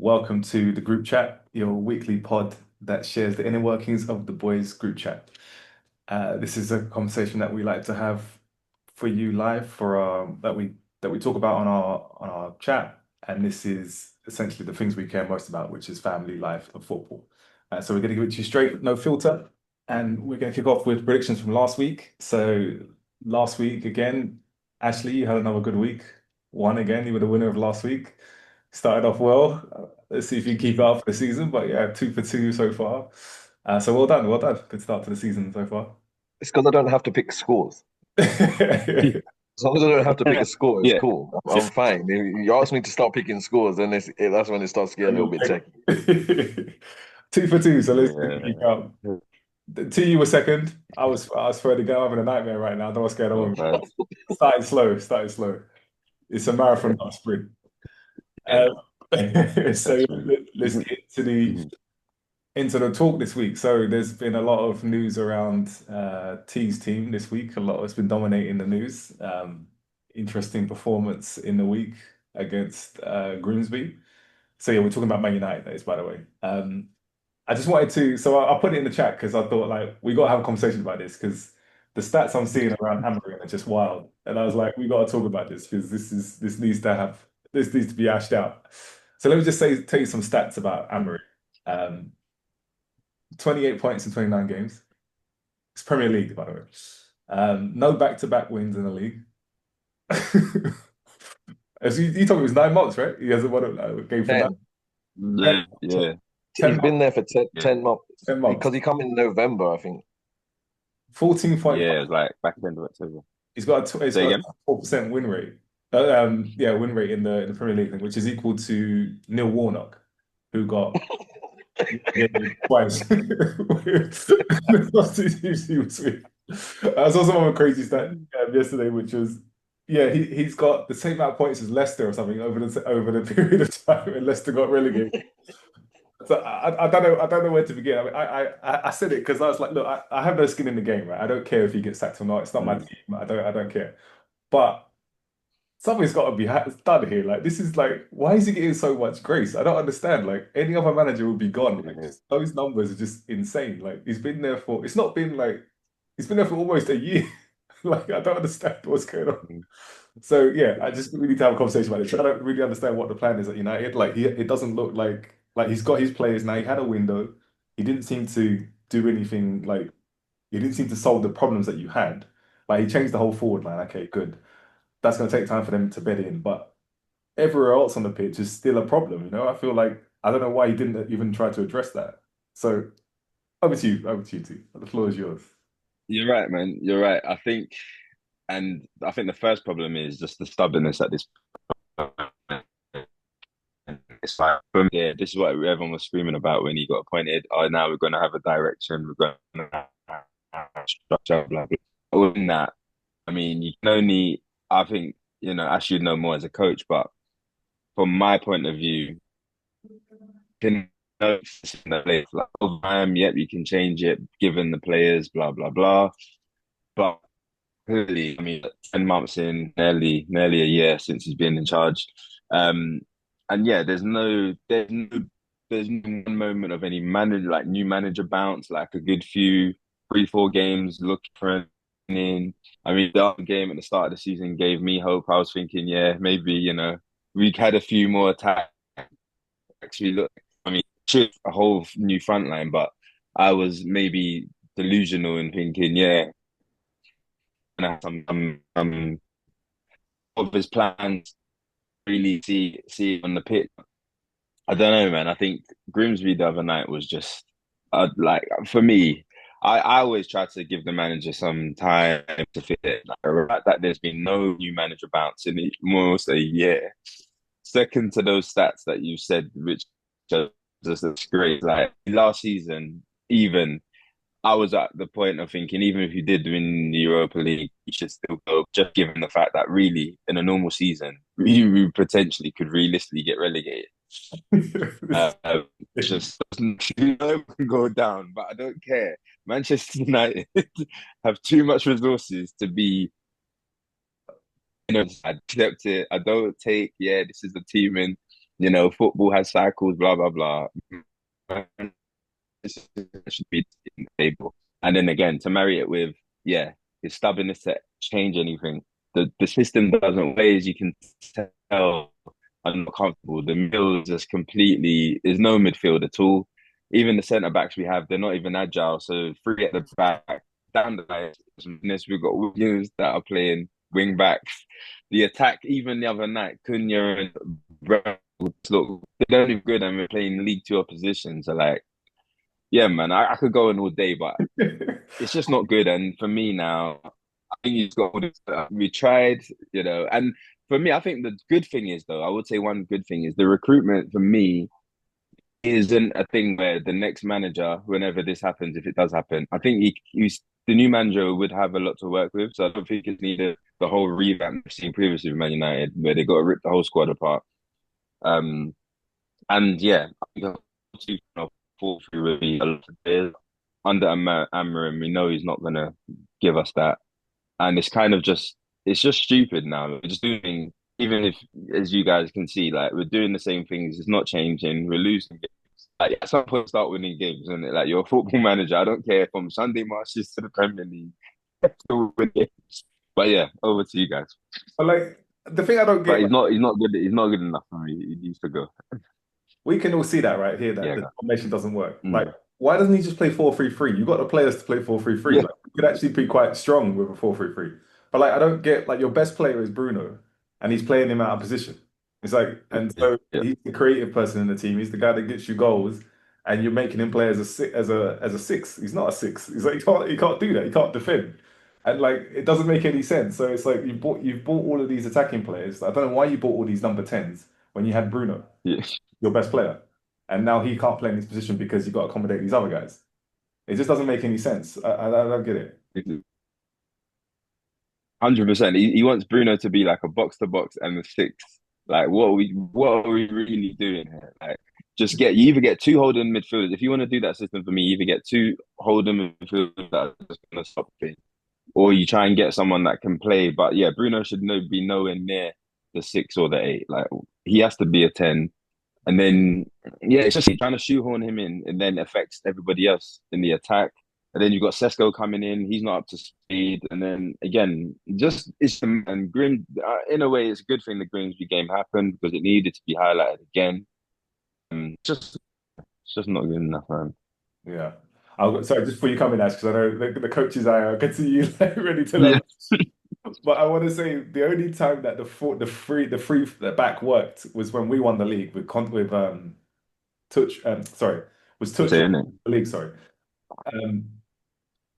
Welcome to the group chat, your weekly pod that shares the inner workings of the boys group chat. This is a conversation that we like to have for you live for that we talk about on our chat, and this is essentially the things we care most about, which is family, life, and football. So we're going to give it to you straight, no filter, and we're going to kick off with predictions from last week. So last week again, Ashley, you had another good week. Won again. You were the winner of last week. Started off well. Let's see if you keep it up for the season. But yeah, two for two so far. So well done, well done. Good start to the season so far. It's because I don't have to pick scores. As long as I don't have to pick a score, it's Yeah, cool. I'm fine. If you ask me to start picking scores, then that's when it starts to get a little bit tricky. Two for two, so let's keep yeah. up. The two you were second. I was third again. I'm having a nightmare right now. Don't scared Not of me. bad. Starting slow, starting slow. It's a marathon, not a sprint. Yeah, Um, so that's right. let's get into the talk this week. So there's been a lot of news around T's team this week. A lot has been dominating the news. Interesting performance in the week against Grimsby. So yeah, we're talking about Man United, that is, by the way. I just wanted to, so I put it in the chat because I thought like we got to have a conversation about this because the stats I'm seeing around Amorim are just wild, and I was like, we got to talk about this because this needs to be hashed out. So let me just tell you some stats about Amorim. Um, 28 points in 29 games. It's Premier League, by the way. No back-to-back wins in the league. As you told me, it was 9 months, right? He hasn't won a game for 10. 10, Yeah, yeah, 10 He's months. been there for 10, yeah, 10 months 10 months. because he come in November, I think. yeah. It 14.5. was like back end of October. He's Say got a again? 4% win rate. Yeah, win rate in the Premier League, which is equal to Neil Warnock, who got twice. I saw some of a crazy stat yesterday, which was yeah, he's got the same amount of points as Leicester or something over the period of time when Leicester got relegated. So I don't know where to begin. I mean, I said it because I was like, look, I have no skin in the game, right? I don't care if he gets sacked or not. It's not my Mm. team. I don't care. But something's got to be done here. Like this is like, why is he getting so much grace? I don't understand. Like any other manager would be gone. Like Yeah. just those numbers are just insane. Like he's been there for. It's not been like he's been there for almost a year. Like I don't understand what's going on. Mm. So yeah, I just we need to have a conversation about this. I don't really understand what the plan is at United. Like it doesn't look like he's got his players now. He had a window. He didn't seem to do anything. Like he didn't seem to solve the problems that you had. Like he changed the whole forward line. Okay, good. That's going to take time for them to bed in. But everywhere else on the pitch is still a problem. I feel like I don't know why he didn't even try to address that. So over to you two. The floor is yours. You're right, man. You're right. I think the first problem is just the stubbornness at this point. It's like, yeah, this is what everyone was screaming about when he got appointed. Oh, now we're going to have a direction. We're going to have a structure, blah, blah. Other than that, I mean, you can only, I think, Ash, you'd know more as a coach, but from my point of view, can like over time, yep, you can change it given the players, blah blah blah. But clearly, I mean, 10 months in, nearly a year since he's been in charge, um, and yeah, there's no one moment of any manager like new manager bounce, like a good few 3-4 games looking for an in. I mean, the other game at the start of the season gave me hope. I was thinking, yeah, maybe we had a few more attacks. We look, I mean, a whole new front line, but I was maybe delusional in thinking, yeah, and I have some of his plans really see on the pitch. I don't know, man. I think Grimsby the other night was just like for me. I always try to give the manager some time to fit it. Like, the fact that there's been no new manager bounce in almost a year. Second to those stats that you said, which are just great. Like last season, even I was at the point of thinking, even if you did win the Europa League, you should still go, just given the fact that really, in a normal season, you potentially could realistically get relegated. Uh, it's just you know it can go down, but I don't care. Manchester United have too much resources to be, I accept it. I don't take, yeah, this is the team in. Football has cycles, blah blah blah. This should be in the table. And then again, to marry it with, yeah, his stubbornness to change anything. The system doesn't weigh, as you can tell. I'm not comfortable. The middle is just completely. There's no midfield at all. Even the centre backs we have, they're not even agile. So three at the back, down the line, we've got Williams that are playing wing backs. The attack, even the other night, Cunha and Brown, look, they don't even good, and we're playing League Two opposition. So like, yeah, man, I could go on all day, but it's just not good. And for me now, I think he's got all this. We tried, and for me, I think the good thing is though, I would say one good thing is the recruitment for me isn't a thing where the next manager, whenever this happens, if it does happen, I think he's the new manager would have a lot to work with. So I don't think it's needed the whole revamp we've seen previously with Man United, where they got to rip the whole squad apart. Um, and yeah, I think 4-3 really a lot of players under Amarim. We know he's not gonna give us that, and it's just stupid now. We're just doing, even if, as you guys can see, like we're doing the same things. It's not changing. We're losing games. Like at some point, start winning games, and like you're a football manager. I don't care from Sunday marches to the Premier League, still win games. But yeah, over to you guys. But like the thing I don't But get, like, he's not good. He's not good enough for me. He needs to go. we can all see that right here that Yeah, the formation doesn't work. Like, mm. why doesn't he just play 4-3-3? You got the players to play 4-3-3. Yeah, Like, you could actually be quite strong with a 4-3-3. But like, I don't get like your best player is Bruno, and he's playing him out of position. It's like, and yeah, so yeah. he's the creative person in the team. He's the guy that gets you goals, and you're making him play as a six. He's not a six. He's like he can't do that. He can't defend. And like it doesn't make any sense. So it's like you've bought all of these attacking players. I don't know why you bought all these number 10s when you had Bruno, Yeah. your best player. And now he can't play in his position because you've got to accommodate these other guys. It just doesn't make any sense. I don't get it. 100%. He wants Bruno to be like a box to box and the six. Like what are we really doing here? Like you either get two holding midfielders. If you want to do that system for me, you either get two holding midfielders that are just gonna stop things, or you try and get someone that can play. But yeah, Bruno should be nowhere near the six or the eight. Like he has to be a 10. And then, yeah, it's just trying to shoehorn him in, and then affects everybody else in the attack. And then you've got Sesko coming in; he's not up to speed. And then again, just and Grim. In a way, it's a good thing the Grimsby game happened because it needed to be highlighted again. It's just not good enough, man. Yeah. Sorry, just before you come in, Ash, because I know the coaches I can see you like, ready to Yeah, learn. But I want to say the only time that the free the back worked was when we won the league with Touch. Sorry, was I'm Touch saying it. the league? Sorry. Um,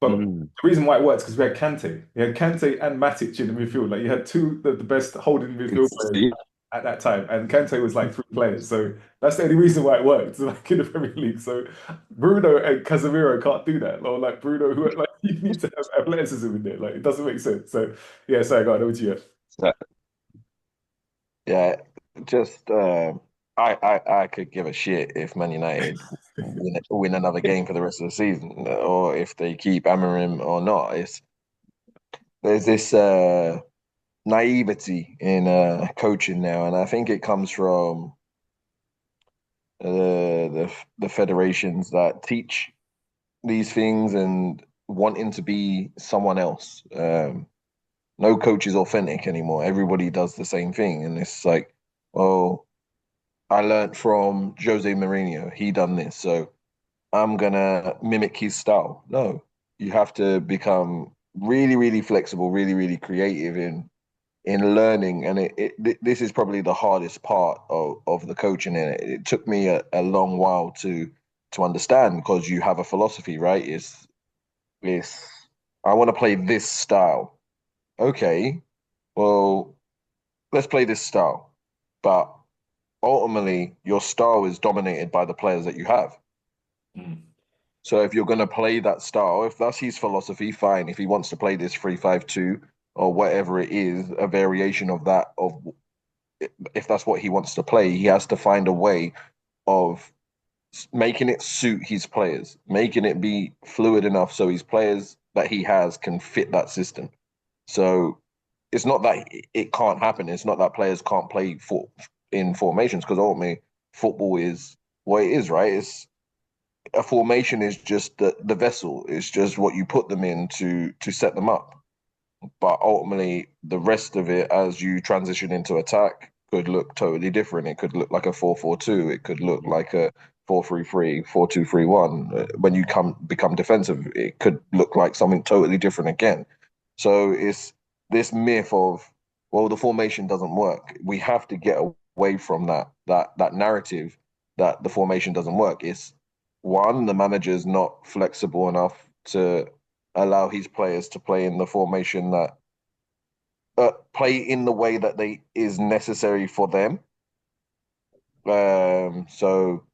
But Mm. the reason why it works because we had Kante. You had Kante and Matic in the midfield. Like you had two the best holding midfield players See? at that time, and Kante was like three players. So that's the only reason why it worked, like in the Premier League. So Bruno and Casemiro can't do that. Or like Bruno, who like you need to have athleticism in there. Like it doesn't make sense. So yeah, sorry, go on, over to you. So, Yeah, just I could give a shit if Man United win another game for the rest of the season, or if they keep Amarim or not. There's this naivety in coaching now, and I think it comes from the federations that teach these things and wanting to be someone else. No coach is authentic anymore. Everybody does the same thing, and it's like, oh, I learned from Jose Mourinho. He done this, so I'm gonna mimic his style. No, you have to become really, really flexible, really, really creative in learning. And this is probably the hardest part of the coaching. And it took me a long while to understand because you have a philosophy, right? It's I want to play this style. Okay, well, let's play this style, but ultimately your style is dominated by the players that you have. Mm. So if you're going to play that style, if that's his philosophy, fine. If he wants to play this 3-5-2 or whatever it is, a variation of that, of if that's what he wants to play, he has to find a way of making it suit his players, making it be fluid enough so his players that he has can fit that system. So it's not that it can't happen. It's not that players can't play for in formations, because ultimately football is what it is, right? It's a formation is just the vessel. It's just what you put them in to set them up. But ultimately, the rest of it, as you transition into attack, could look totally different. It could look like a 4-4-2. It could look like a 4-3-3, 4-2-3-1. When you become defensive, it could look like something totally different again. So it's this myth of, well, the formation doesn't work. We have to get away from that narrative that the formation doesn't work. It's one, the manager's not flexible enough to allow his players to play in the formation that play in the way that they is necessary for them. So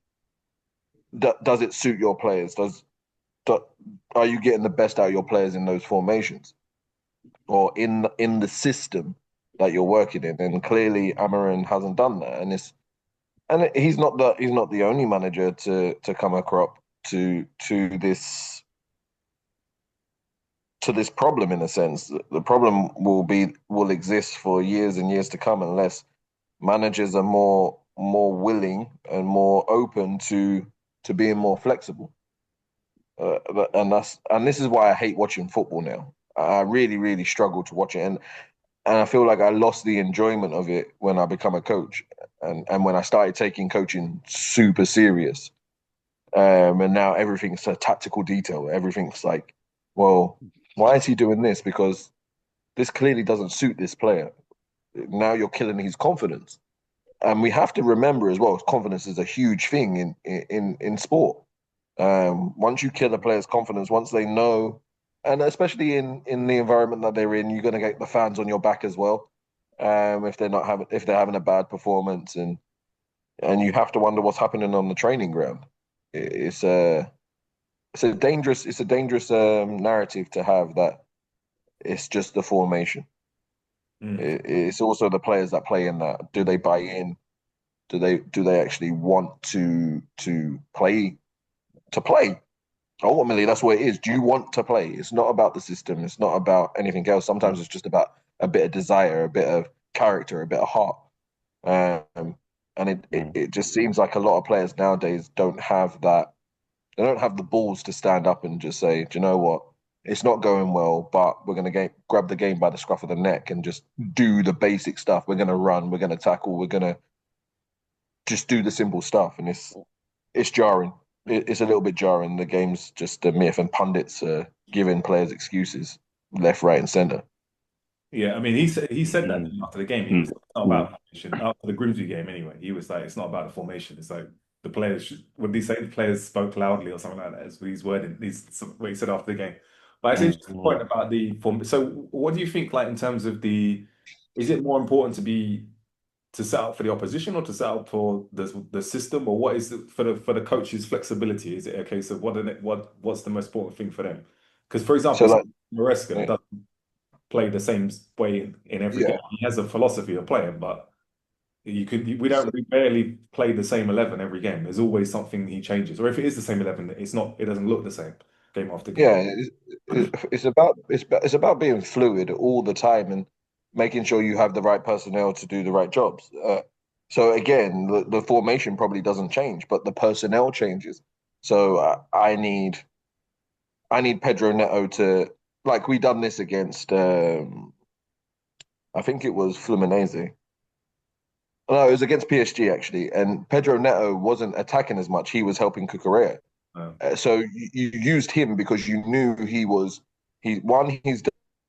does it suit your players? Are you getting the best out of your players in those formations or in the system that you're working in? And clearly, Amarin hasn't done that, and he's not the only manager to come across to this problem. In a sense, the problem will exist for years and years to come unless managers are more willing and more open to being more flexible. And this is why I hate watching football now. I really, really struggle to watch it, and I feel like I lost the enjoyment of it when I become a coach, and when I started taking coaching super serious. And now everything's a tactical detail. Everything's like, well, why is he doing this? Because this clearly doesn't suit this player. Now you're killing his confidence. And we have to remember as well, confidence is a huge thing in sport. Once you kill a player's confidence, once they know, and especially in the environment that they're in, you're going to get the fans on your back as well. If they're having a bad performance, and you have to wonder what's happening on the training ground. It's a dangerous narrative to have, that it's just the formation. It's also the players that play in that. Do they buy in? Do they actually want to play? To play. Ultimately, that's what it is. Do you want to play? It's not about the system. It's not about anything else. Sometimes it's just about a bit of desire, a bit of character, a bit of heart. And it just seems like a lot of players nowadays don't have that. They don't have the balls to stand up and just say, do you know what? It's not going well, but we're going to grab the game by the scruff of the neck and just do the basic stuff. We're going to run. We're going to tackle. We're going to just do the simple stuff. And it's jarring. It's a little bit jarring. The game's just a myth, and pundits are giving players excuses left, right, and centre. Yeah, I mean, he said that after the game. He was like, it's not about formation. After the Grimsby game, anyway, he was like, it's not about the formation. It's like the players should. Would he say the players spoke loudly or something like that? As he's wording, what he said after the game. But it's an interesting point about the form. So, what do you think? Like in terms of is it more important to set up for the opposition or to set up for the system, or what is it for the coach's flexibility? Is it a case of what's the most important thing for them? Because for example, So, like, Maresca doesn't play the same way in every game. He has a philosophy of playing, but we barely play the same 11 every game. There's always something he changes, or if it is the same 11, it doesn't look the same game after game. yeah, it's about being fluid all the time and making sure you have the right personnel to do the right jobs. So again, the formation probably doesn't change, but the personnel changes. So I need Pedro Neto to, like, we done this against I think it was Fluminense. No, it was against PSG actually, and Pedro Neto wasn't attacking as much. He was helping Cucurella. Wow. So you used him because you knew he's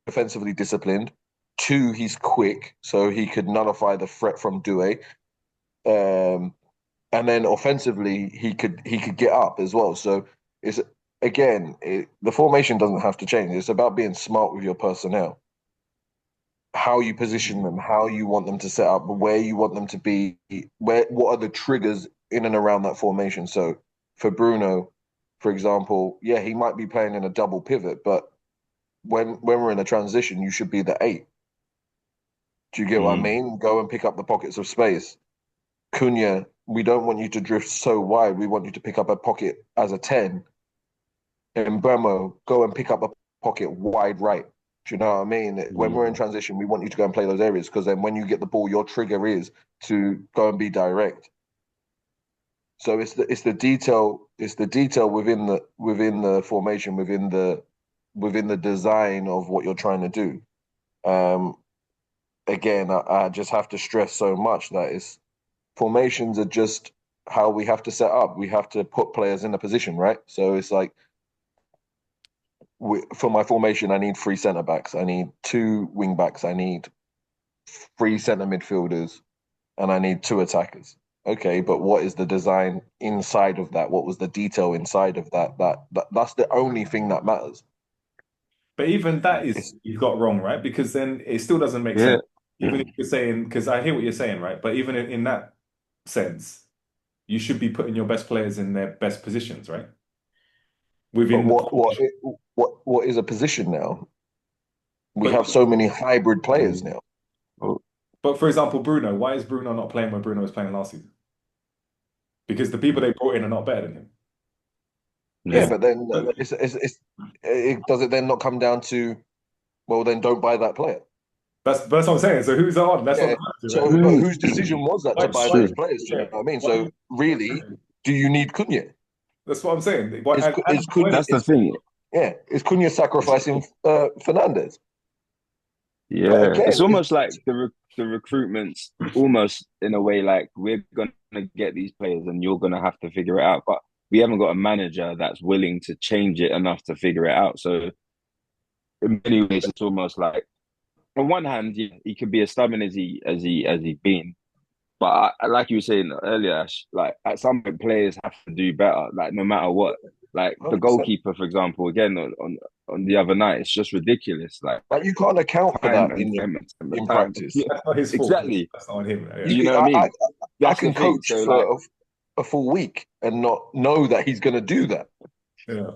defensively disciplined. Two, he's quick, so he could nullify the threat from Doué. And then offensively, he could get up as well. So it's the formation doesn't have to change. It's about being smart with your personnel, how you position them, how you want them to set up, where you want them to be, what are the triggers in and around that formation. So for Bruno, for example, yeah, he might be playing in a double pivot, but when we're in a transition, you should be the 8. Do you get what I mean? Go and pick up the pockets of space. Cunha, we don't want you to drift so wide. We want you to pick up a pocket as a 10. And Bremo, go and pick up a pocket wide right. Do you know what I mean? When we're in transition, we want you to go and play those areas because then when you get the ball, your trigger is to go and be direct. So it's the detail within the formation, within the design of what you're trying to do. Again, I just have to stress so much that formations are just how we have to set up. We have to put players in a position, right? So it's like for my formation, I need 3 centre backs, I need 2 wing backs, I need 3 centre midfielders, and I need 2 attackers. Okay, but what is the design inside of that? What was the detail inside of that? That's the only thing that matters. But even that is you've got wrong, right? Because then it still doesn't make Yeah. sense. Even if you're saying, because I hear what you're saying, right? But even in that sense, you should be putting your best players in their best positions, right? But Within the formation. what is a position now? We But have so many hybrid players now. but for example, Bruno, why is Bruno not playing where Bruno was playing last season? Because the people they brought in are not better than him. Yeah, but then does it then not come down to, well, then don't buy that player? That's what I'm saying. So who's on? That's Yeah. what So right? but whose decision was that to buy those players? Do you Yeah. know what I mean? So really, do you need Cunha? That's what I'm saying. Is Cunha? That's the thing. Yeah, is Cunha sacrificing Fernandez? Yeah, again, it's almost like the recruitment's almost in a way like we're gonna get these players and you're gonna have to figure it out, but we haven't got a manager that's willing to change it enough to figure it out. So in many ways, it's almost like on one hand, yeah, he could be as stubborn as he's been, but like you were saying earlier, like at some point, players have to do better. Like no matter what, like the 100%. goalkeeper, for example, again on the other night, it's just ridiculous. Like you can't account for that in practice. That's not his fault. Exactly. That's not on him. Yeah. Do you know what I mean? I can coach for a full week and not know that he's going to do that. Yeah.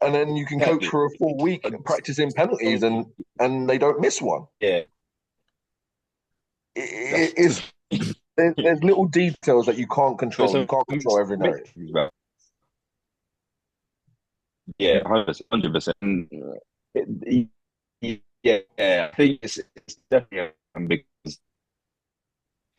And then you can coach for a full week practicing penalties and they don't miss one. Yeah. There's little details that you can't control. You can't control every narrative. Yeah, 100%. Yeah, I think it's definitely because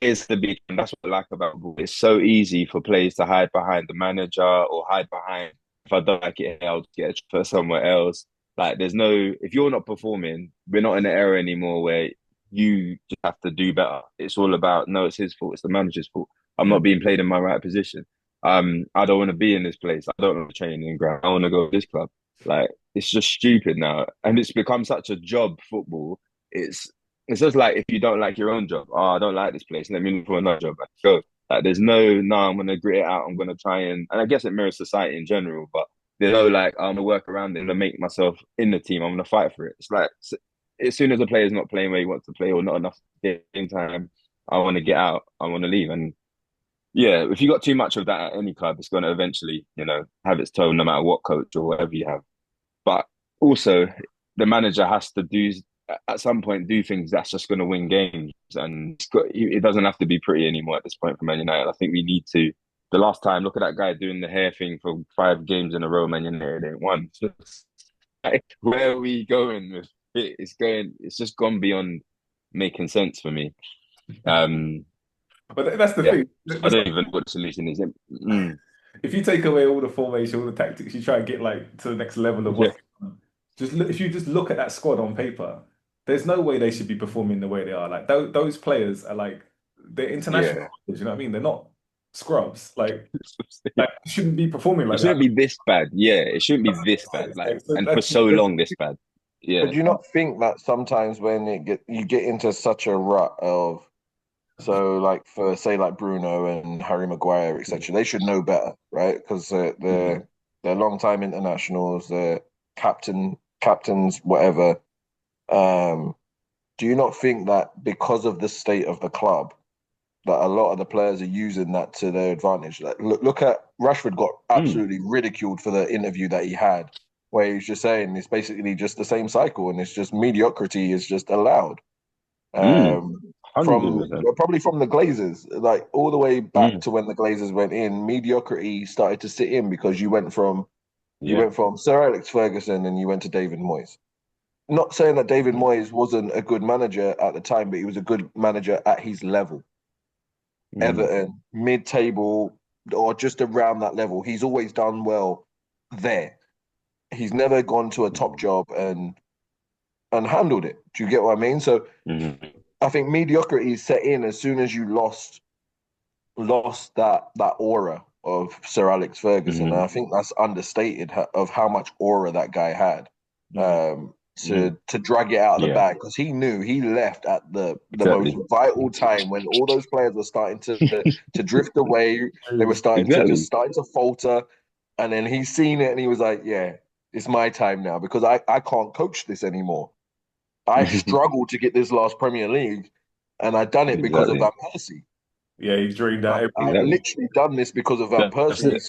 it's the big, and that's what I like about football. It's so easy for players to hide behind the manager or hide behind, if I don't like it, I'll get a transfer somewhere else. Like, there's no, if you're not performing, we're not in an era anymore where you just have to do better. It's all about, no, it's his fault, it's the manager's fault. I'm not being played in my right position. I don't want to be in this place. I don't want to train in ground. I want to go to this club. Like, it's just stupid now. And it's become such a job, football. It's just like if you don't like your own job, oh, I don't like this place, let me look for another job. Like, go. Like, there's no, I'm going to grit it out. I'm going to try and I guess it mirrors society in general, but there's no like, I'm going to work around it and make myself in the team. I'm going to fight for it. It's like, as soon as a player's not playing where he wants to play or not enough game time, I want to get out. I want to leave. And yeah, if you got too much of that at any club, it's going to eventually, have its toll no matter what coach or whatever you have. But also, the manager has to at some point do things that's just going to win games, and it doesn't have to be pretty anymore at this point for Man United. I think we need to. The last time, look at that guy doing the hair thing for 5 games in a row. Man United ain't won. Like, where are we going with it? It's just gone beyond making sense for me. But that's the thing. I don't even know what the solution is. If you take away all the formation, all the tactics, you try and get like to the next level of what. If you just look at that squad on paper, there's no way they should be performing the way they are. Like those players are like they're international players, you know what I mean? They're not scrubs. Like shouldn't be performing like it shouldn't that. be this bad. Yeah, it shouldn't be this bad. Like, and for so long this bad. Yeah. But do you not think that sometimes when you get into such a rut of, so like for say like Bruno and Harry Maguire, etc., they should know better, right? Because they're long-time internationals, they're captains, whatever. Do you not think that because of the state of the club, that a lot of the players are using that to their advantage? Like, look at Rashford got absolutely ridiculed for the interview that he had, where he's just saying it's basically just the same cycle and it's just mediocrity is just allowed. Probably from the Glazers, like all the way back to when the Glazers went in, mediocrity started to sit in because you went from Sir Alex Ferguson and you went to David Moyes. not saying that David Moyes wasn't a good manager at the time, but he was a good manager at his level. Everton, mid-table, or just around that level. He's always done well there. He's never gone to a top job and handled it. Do you get what I mean? So I think mediocrity set in as soon as you lost that aura of Sir Alex Ferguson. And I think that's understated of how much aura that guy had. To drag it out of the bag, because he knew he left at the most vital time when all those players were starting to drift away. They were starting to falter, and then he seen it and he was like, "Yeah, it's my time now because I can't coach this anymore. I struggled to get this last Premier League, and I done it because of Van Persie. Yeah, he dreamed out. I literally done this because of Van Persie."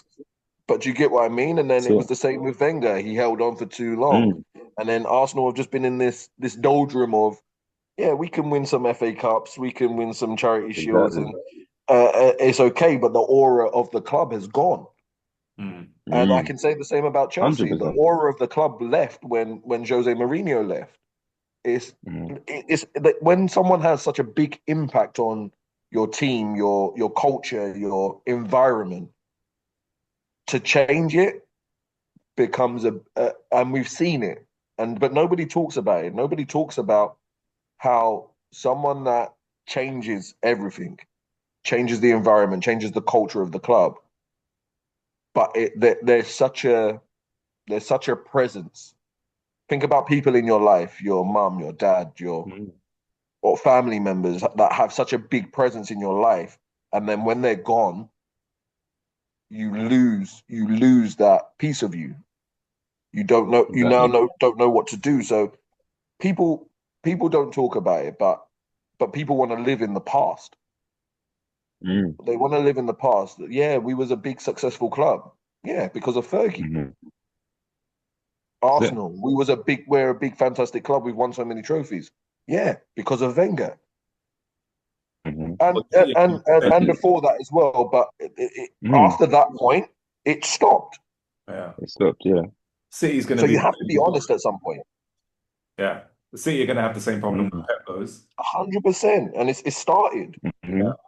But do you get what I mean? And then it was the same with Wenger. He held on for too long. And then Arsenal have just been in this doldrum of, yeah, we can win some FA Cups, we can win some Charity Shields, and it's okay. But the aura of the club has gone. And I can say the same about Chelsea. 100%. The aura of the club left when Jose Mourinho left. It's when someone has such a big impact on your team, your culture, your environment, to change it becomes and we've seen it, but nobody talks about it. Nobody talks about how someone that changes everything, changes the environment, changes the culture of the club. But there's such a presence. Think about people in your life, your mum, your dad, or family members that have such a big presence in your life, and then when they're gone, you lose that piece of you. You don't know. You don't know what to do. So people don't talk about it, but people want to live in the past. They want to live in the past. Yeah, we was a big successful club. Yeah, because of Fergie. Arsenal, we're a big fantastic club. We've won so many trophies. Yeah, because of Wenger. And before that as well, but after that point, it stopped. Yeah, it stopped. Yeah, City's going to. So you have to be honest at some point. Yeah, the City are going to have the same problem with Pep goes. 100%, and it's started.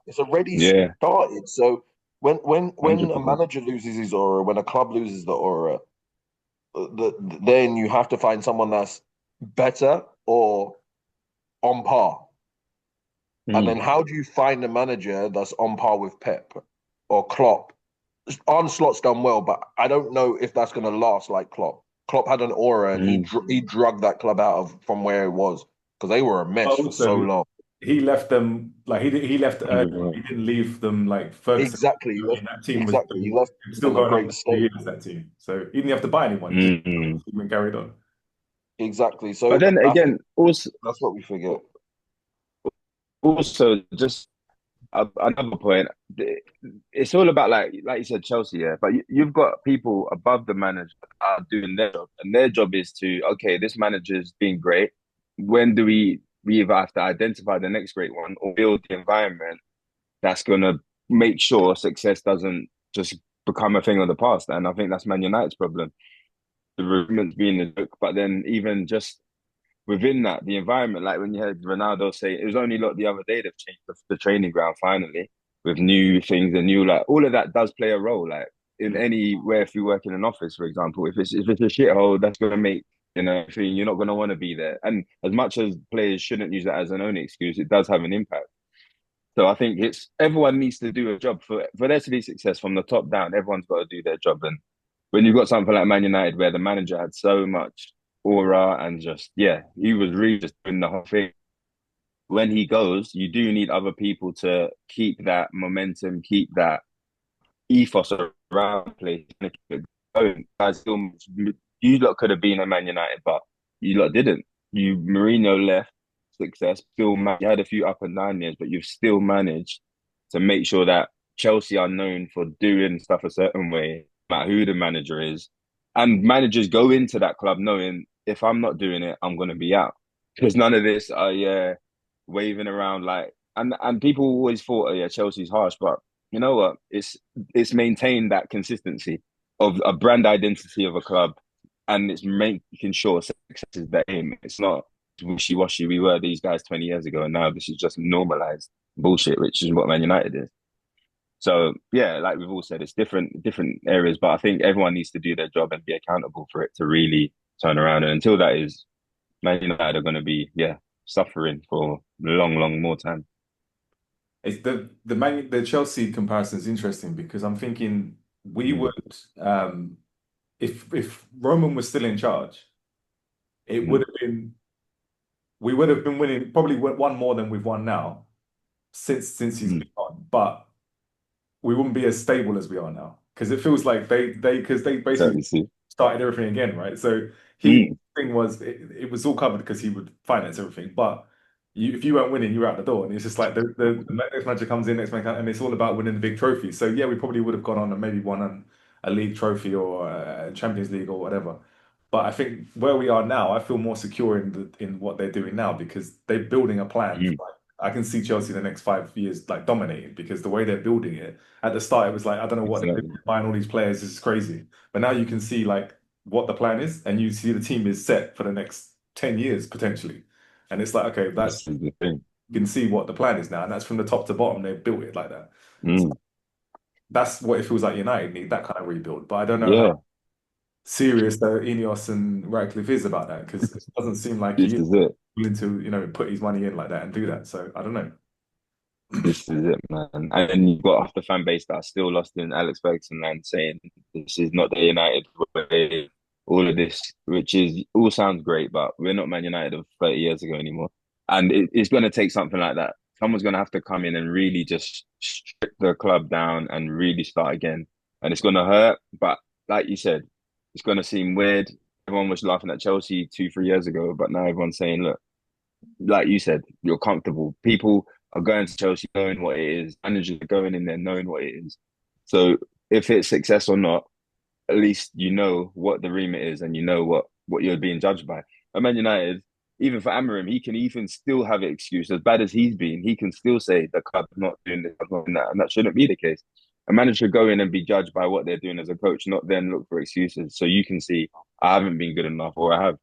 It's already started. So when a manager loses his aura, when a club loses the aura, then you have to find someone that's better or on par. And then how do you find a manager that's on par with Pep or Klopp? Arne Slot's done well, but I don't know if that's going to last like Klopp. Klopp had an aura, and he drug that club out from where it was, because they were a mess for so long. He left them like he left. He didn't leave them like Ferguson. Exactly. That team was he left still going on for years. That team, so he didn't have to buy anyone. He carried on. Exactly. So, but then again, also that's what we forget. Also, just another point, it's all about like you said, Chelsea, yeah. But you've got people above the manager are doing their job, and their job is to, okay, this manager's being great. When do we either have to identify the next great one or build the environment that's going to make sure success doesn't just become a thing of the past? And I think that's Man United's problem. The recruitment being a joke, but then even just within that, the environment, like when you heard Ronaldo say, it was only the other day they've changed the training ground finally with new things and new, like, all of that does play a role. Like in anywhere, if you work in an office, for example, if it's a shithole, that's going to make, you're not going to want to be there. And as much as players shouldn't use that as an only excuse, it does have an impact. So I think everyone needs to do a job for there to be success from the top down. Everyone's got to do their job. And when you've got something like Man United, where the manager had so much aura and he was really just doing the whole thing. When he goes, you do need other people to keep that momentum, keep that ethos around the place. You lot could have been a Man United, but you lot didn't. Mourinho left, success. You had a few up and down years, but you've still managed to make sure that Chelsea are known for doing stuff a certain way, no matter who the manager is. And managers go into that club knowing, if I'm not doing it, I'm going to be out. Because none of this, waving around like, and people always thought, Chelsea's harsh, but you know what? It's maintained that consistency of a brand identity of a club and it's making sure success is the aim. It's not wishy-washy. We were these guys 20 years ago, and now this is just normalized bullshit, which is what Man United is. So yeah, like we've all said, it's different areas, but I think everyone needs to do their job and be accountable for it to really turn around. And until that is, Man United are going to be suffering for long more time. It's the Chelsea comparison is interesting because I'm thinking we Mm. would if Roman was still in charge, it would have been we would have been winning probably one more than we've won now since he's been on, but we wouldn't be as stable as we are now because it feels like they basically Certainly. started everything again, right? So Mm. thing was it was all covered because he would finance everything, but if you weren't winning, you were out the door, and it's just like the next manager comes in, next man, and it's all about winning the big trophies. So yeah, we probably would have gone on and maybe won a league trophy or a Champions League or whatever. But I think where we are now, I feel more secure in what they're doing now because they're building a plan. Mm. Like, I can see Chelsea the next 5 years like dominating because the way they're building it. At the start, it was like I don't know what they're Exactly. doing, buying all these players. This is crazy. But now you can see like what the plan is, and you see the team is set for the next 10 years potentially. And it's like okay, This is the thing. you can see what the plan is now, and that's from the top to bottom. They've built it like that. So Mm. that's what it feels like United need that kind of rebuild. But I don't know how Yeah, serious Ineos and Ratcliffe is about that because it doesn't seem like this he is is it. willing to, put his money in like that and do that. So I don't know. This is it, man. And then you've got half the fan base that are still lost in Alex Ferguson land saying this is not the United way, all of this, which is all sounds great, but we're not Man United of 30 years ago anymore. And it's going to take something like that. Someone's going to have to come in and really just strip the club down and really start again. And it's going to hurt, but like you said, it's going to seem weird. Everyone was laughing at Chelsea 2, 3 years ago, but now everyone's saying, look, like you said, you're comfortable. People are going to Chelsea knowing what it is. Managers are going in there knowing what it is. So if it's success or not, at least you know what the remit is and you know what you're being judged by. At Man United, even for Amorim, he can even still have an excuse. As bad as he's been, he can still say the club's not doing this, not doing that, and that shouldn't be the case. A manager should go in and be judged by what they're doing as a coach, not then look for excuses. So you can see, I haven't been good enough or I have.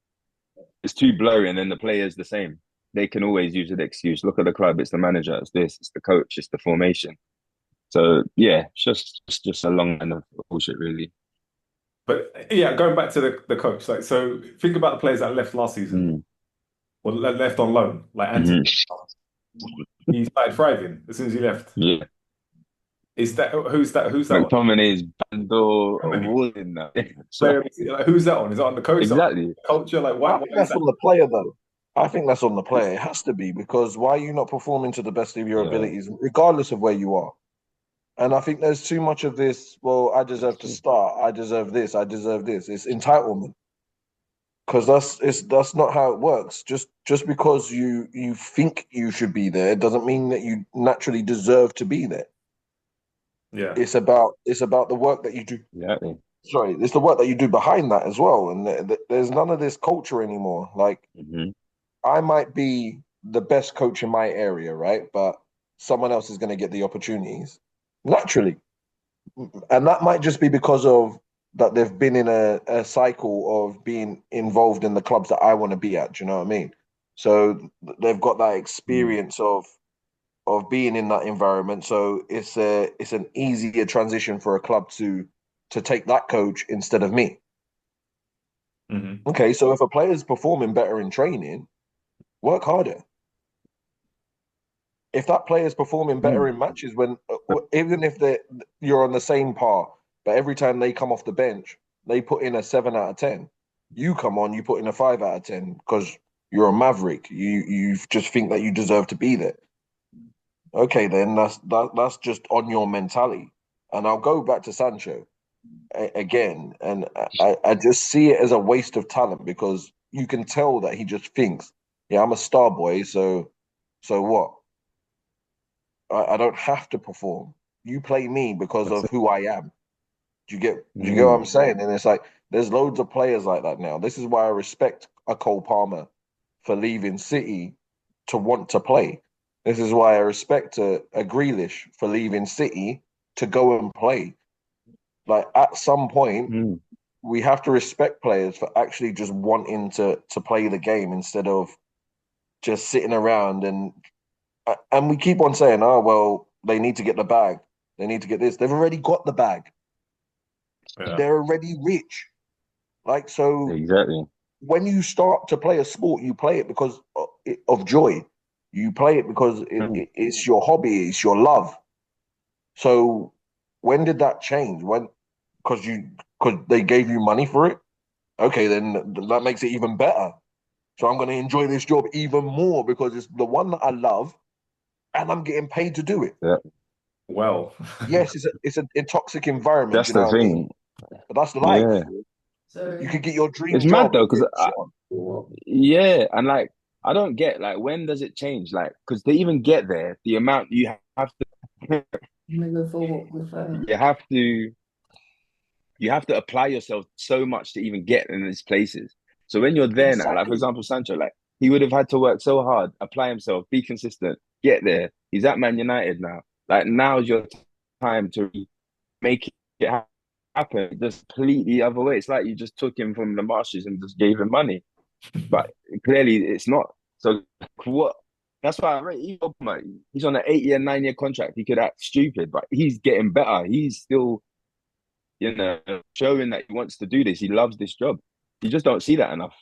It's too blurry, and then the player's the same. They can always use an excuse. Look at the club, it's the manager, it's this, it's the coach, it's the formation. So yeah, it's just a long line of bullshit, really. But yeah, going back to the coach, like so think about the players that left last season Mm. or left on loan, like Anthony. Mm-hmm. He started thriving as soon as he left. Yeah. Is that who's that? Who's that on? McTominay's Bando Walling now. Player, like, who's that on? Is that on the coach? Is that on Exactly. the culture? Like, I why think is that's that? on the player, though. I think that's on the player. It has to be because why are you not performing to the best of your Yeah. abilities, regardless of where you are? And I think there's too much of this. Well, I deserve to start. I deserve this. I deserve this. It's entitlement because that's not how it works. Just because you think you should be there doesn't mean that you naturally deserve to be there. Yeah. It's about the work that you do. Exactly. Sorry, it's the work that you do behind that as well. And there's none of this culture anymore. Like Mm-hmm. I might be the best coach in my area, right? But someone else is going to get the opportunities naturally. And that might just be because of that they've been in a cycle of being involved in the clubs that I want to be at. Do you know what I mean? So they've got that experience of being in that environment. So it's an easier transition for a club to take that coach instead of me. Mm-hmm. Okay, so if a player's performing better in training, work harder. If that player's performing better in matches, when even if you're on the same par, but every time they come off the bench, they put in a 7 out of 10. You come on, you put in a 5 out of 10 because you're a maverick. You just think that you deserve to be there. Okay, then that's just on your mentality. And I'll go back to Sancho again, and I just see it as a waste of talent because you can tell that he just thinks, yeah, I'm a star boy, so what? I don't have to perform. You play me because That's of it. who I am. Do you get what I'm saying? And it's like there's loads of players like that now. This is why I respect a Cole Palmer for leaving City to want to play. This is why I respect a Grealish for leaving City to go and play. Like at some point, we have to respect players for actually just wanting to play the game instead of just sitting around and we keep on saying, oh well, they need to get the bag. They need to get this. They've already got the bag. Yeah. They're already rich. Like, so Exactly. when you start to play a sport, you play it because of joy. You play it because it's your hobby, it's your love. So when did that change? When because they gave you money for it? Okay, then that makes it even better. So I'm going to enjoy this job even more because it's the one that I love, and I'm getting paid to do it. Yeah. Well, Yes, it's a toxic environment. That's Do you know the what I mean? thing. But that's life. Yeah. You could get your dream It's mad job though, and because get shit on. yeah, and like I don't get like when does it change? Like, because to even get there, the amount you have to you have to you have to apply yourself so much to even get in these places. So when you're there now, like for Exactly. example, Sancho, like he would have had to work so hard, apply himself, be consistent, get there. He's at Man United now. Like now's your time to make it happen. Just completely other way. It's like you just took him from the Marshes and just gave him money. But clearly it's not. So what? That's why I rate Obama. He's on an 8-year, 9-year contract. He could act stupid, but he's getting better. He's still, showing that he wants to do this. He loves this job. You just don't see that enough.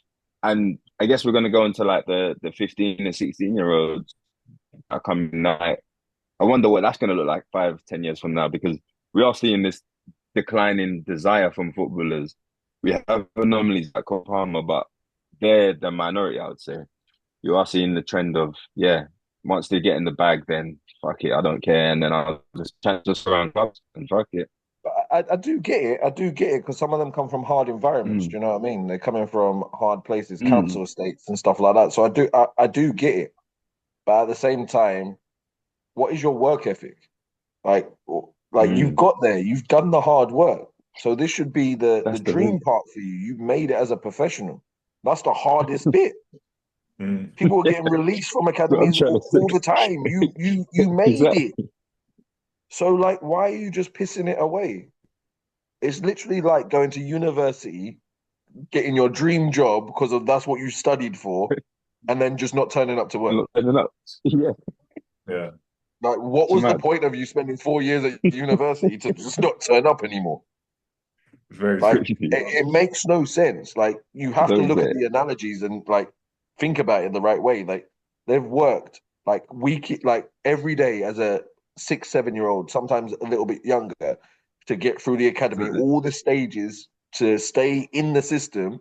And I guess we're going to go into like the 15 and 16-year-olds are coming now. I wonder what that's going to look like 5, 10 years from now, because we are seeing this declining desire from footballers. We have anomalies like Cole Palmer, but they're the minority, I would say. You are seeing the trend of, yeah, once they get in the bag, then fuck it, I don't care. And then I'll just around clubs and fuck it. I do get it. I do get it because some of them come from hard environments. Mm. Do you know what I mean? They're coming from hard places, Mm. council estates and stuff like that. So I do get it. But at the same time, what is your work ethic? Like, you've Mm. got there, you've done the hard work. So this should be the That's the dream thing. part for you. You've made it as a professional. That's the hardest bit. People are getting released from What I'm academies trying to all say. the time. You made it. Exactly. So like, why are you just pissing it away? It's literally like going to university, getting your dream job because of that's what you studied for, and then just not turning up to work. Not turning up. Yeah, yeah, Like, what it's was the mad. point of you spending 4 years at university to just not turn up anymore? very Like, true. it makes no sense. Like, you have to Does look at it? the analogies and like think about it the right way. Like, they've worked like every day as a 6, 7 year old, sometimes a little bit younger, to get through the academy, all the stages to stay in the system,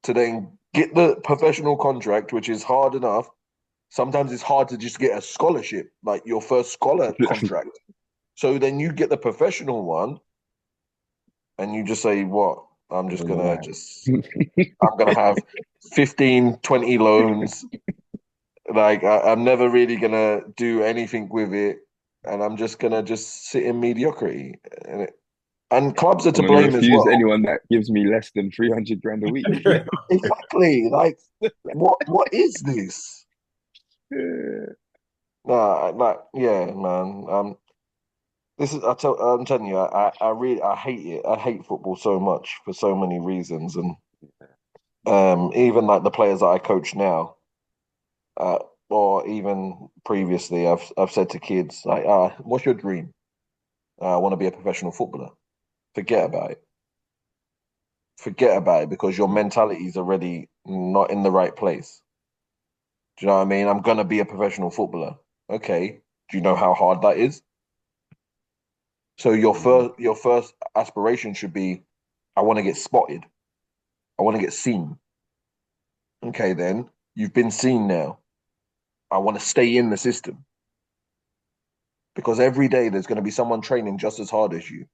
to then get the professional contract, which is hard enough. Sometimes it's hard to just get a scholarship, like your first scholar contract. So then you get the professional one, and you just say, what? I'm just gonna I'm gonna have 15, 20 loans. Like, I'm never really gonna do anything with it, and I'm just gonna just sit in mediocrity. And clubs are I'm to gonna blame as refuse well. anyone that gives me less than 300 grand a week. Exactly. Like, what is this? Nah, like, yeah, man. This is I'm telling you, I really I hate it. I hate football so much for so many reasons, and even like the players that I coach now, uh, or even previously, I've said to kids like, "What's your dream? I want to be a professional footballer." Forget about it. Forget about it because your mentality is already not in the right place. Do you know what I mean? I'm gonna be a professional footballer. Okay. Do you know how hard that is? So your first aspiration should be, I want to get spotted. I want to get seen. Okay, then you've been seen now. I want to stay in the system because every day there's going to be someone training just as hard as you,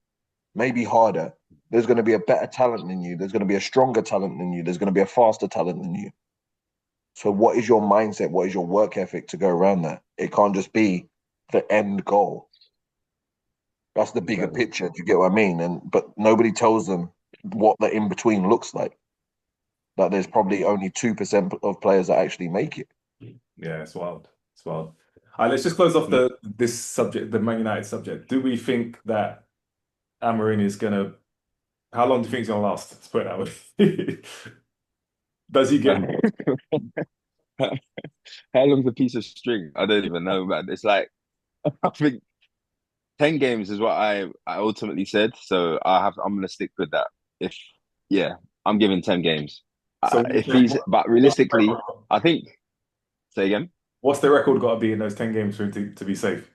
maybe harder. There's going to be a better talent than you. There's going to be a stronger talent than you. There's going to be a faster talent than you. So, what is your mindset? What is your work ethic to go around that? It can't just be the end goal. That's the bigger Exactly. picture. Do you get what I mean? But nobody tells them what the in between looks like. That there's probably only 2% of players that actually make it. Yeah, it's wild. It's wild. All right, let's just close off this subject, the Man United subject. Do we think that Amorim is gonna How long do you think it's gonna last? Let's put it that way. Does he get? How long's a piece of string? I don't even know, man. It's like I think 10 games is what I ultimately said. So I'm gonna stick with that. If yeah, I'm giving 10 games. So If he's but realistically, I think say again. what's the record got to be in those 10 games for him to be safe?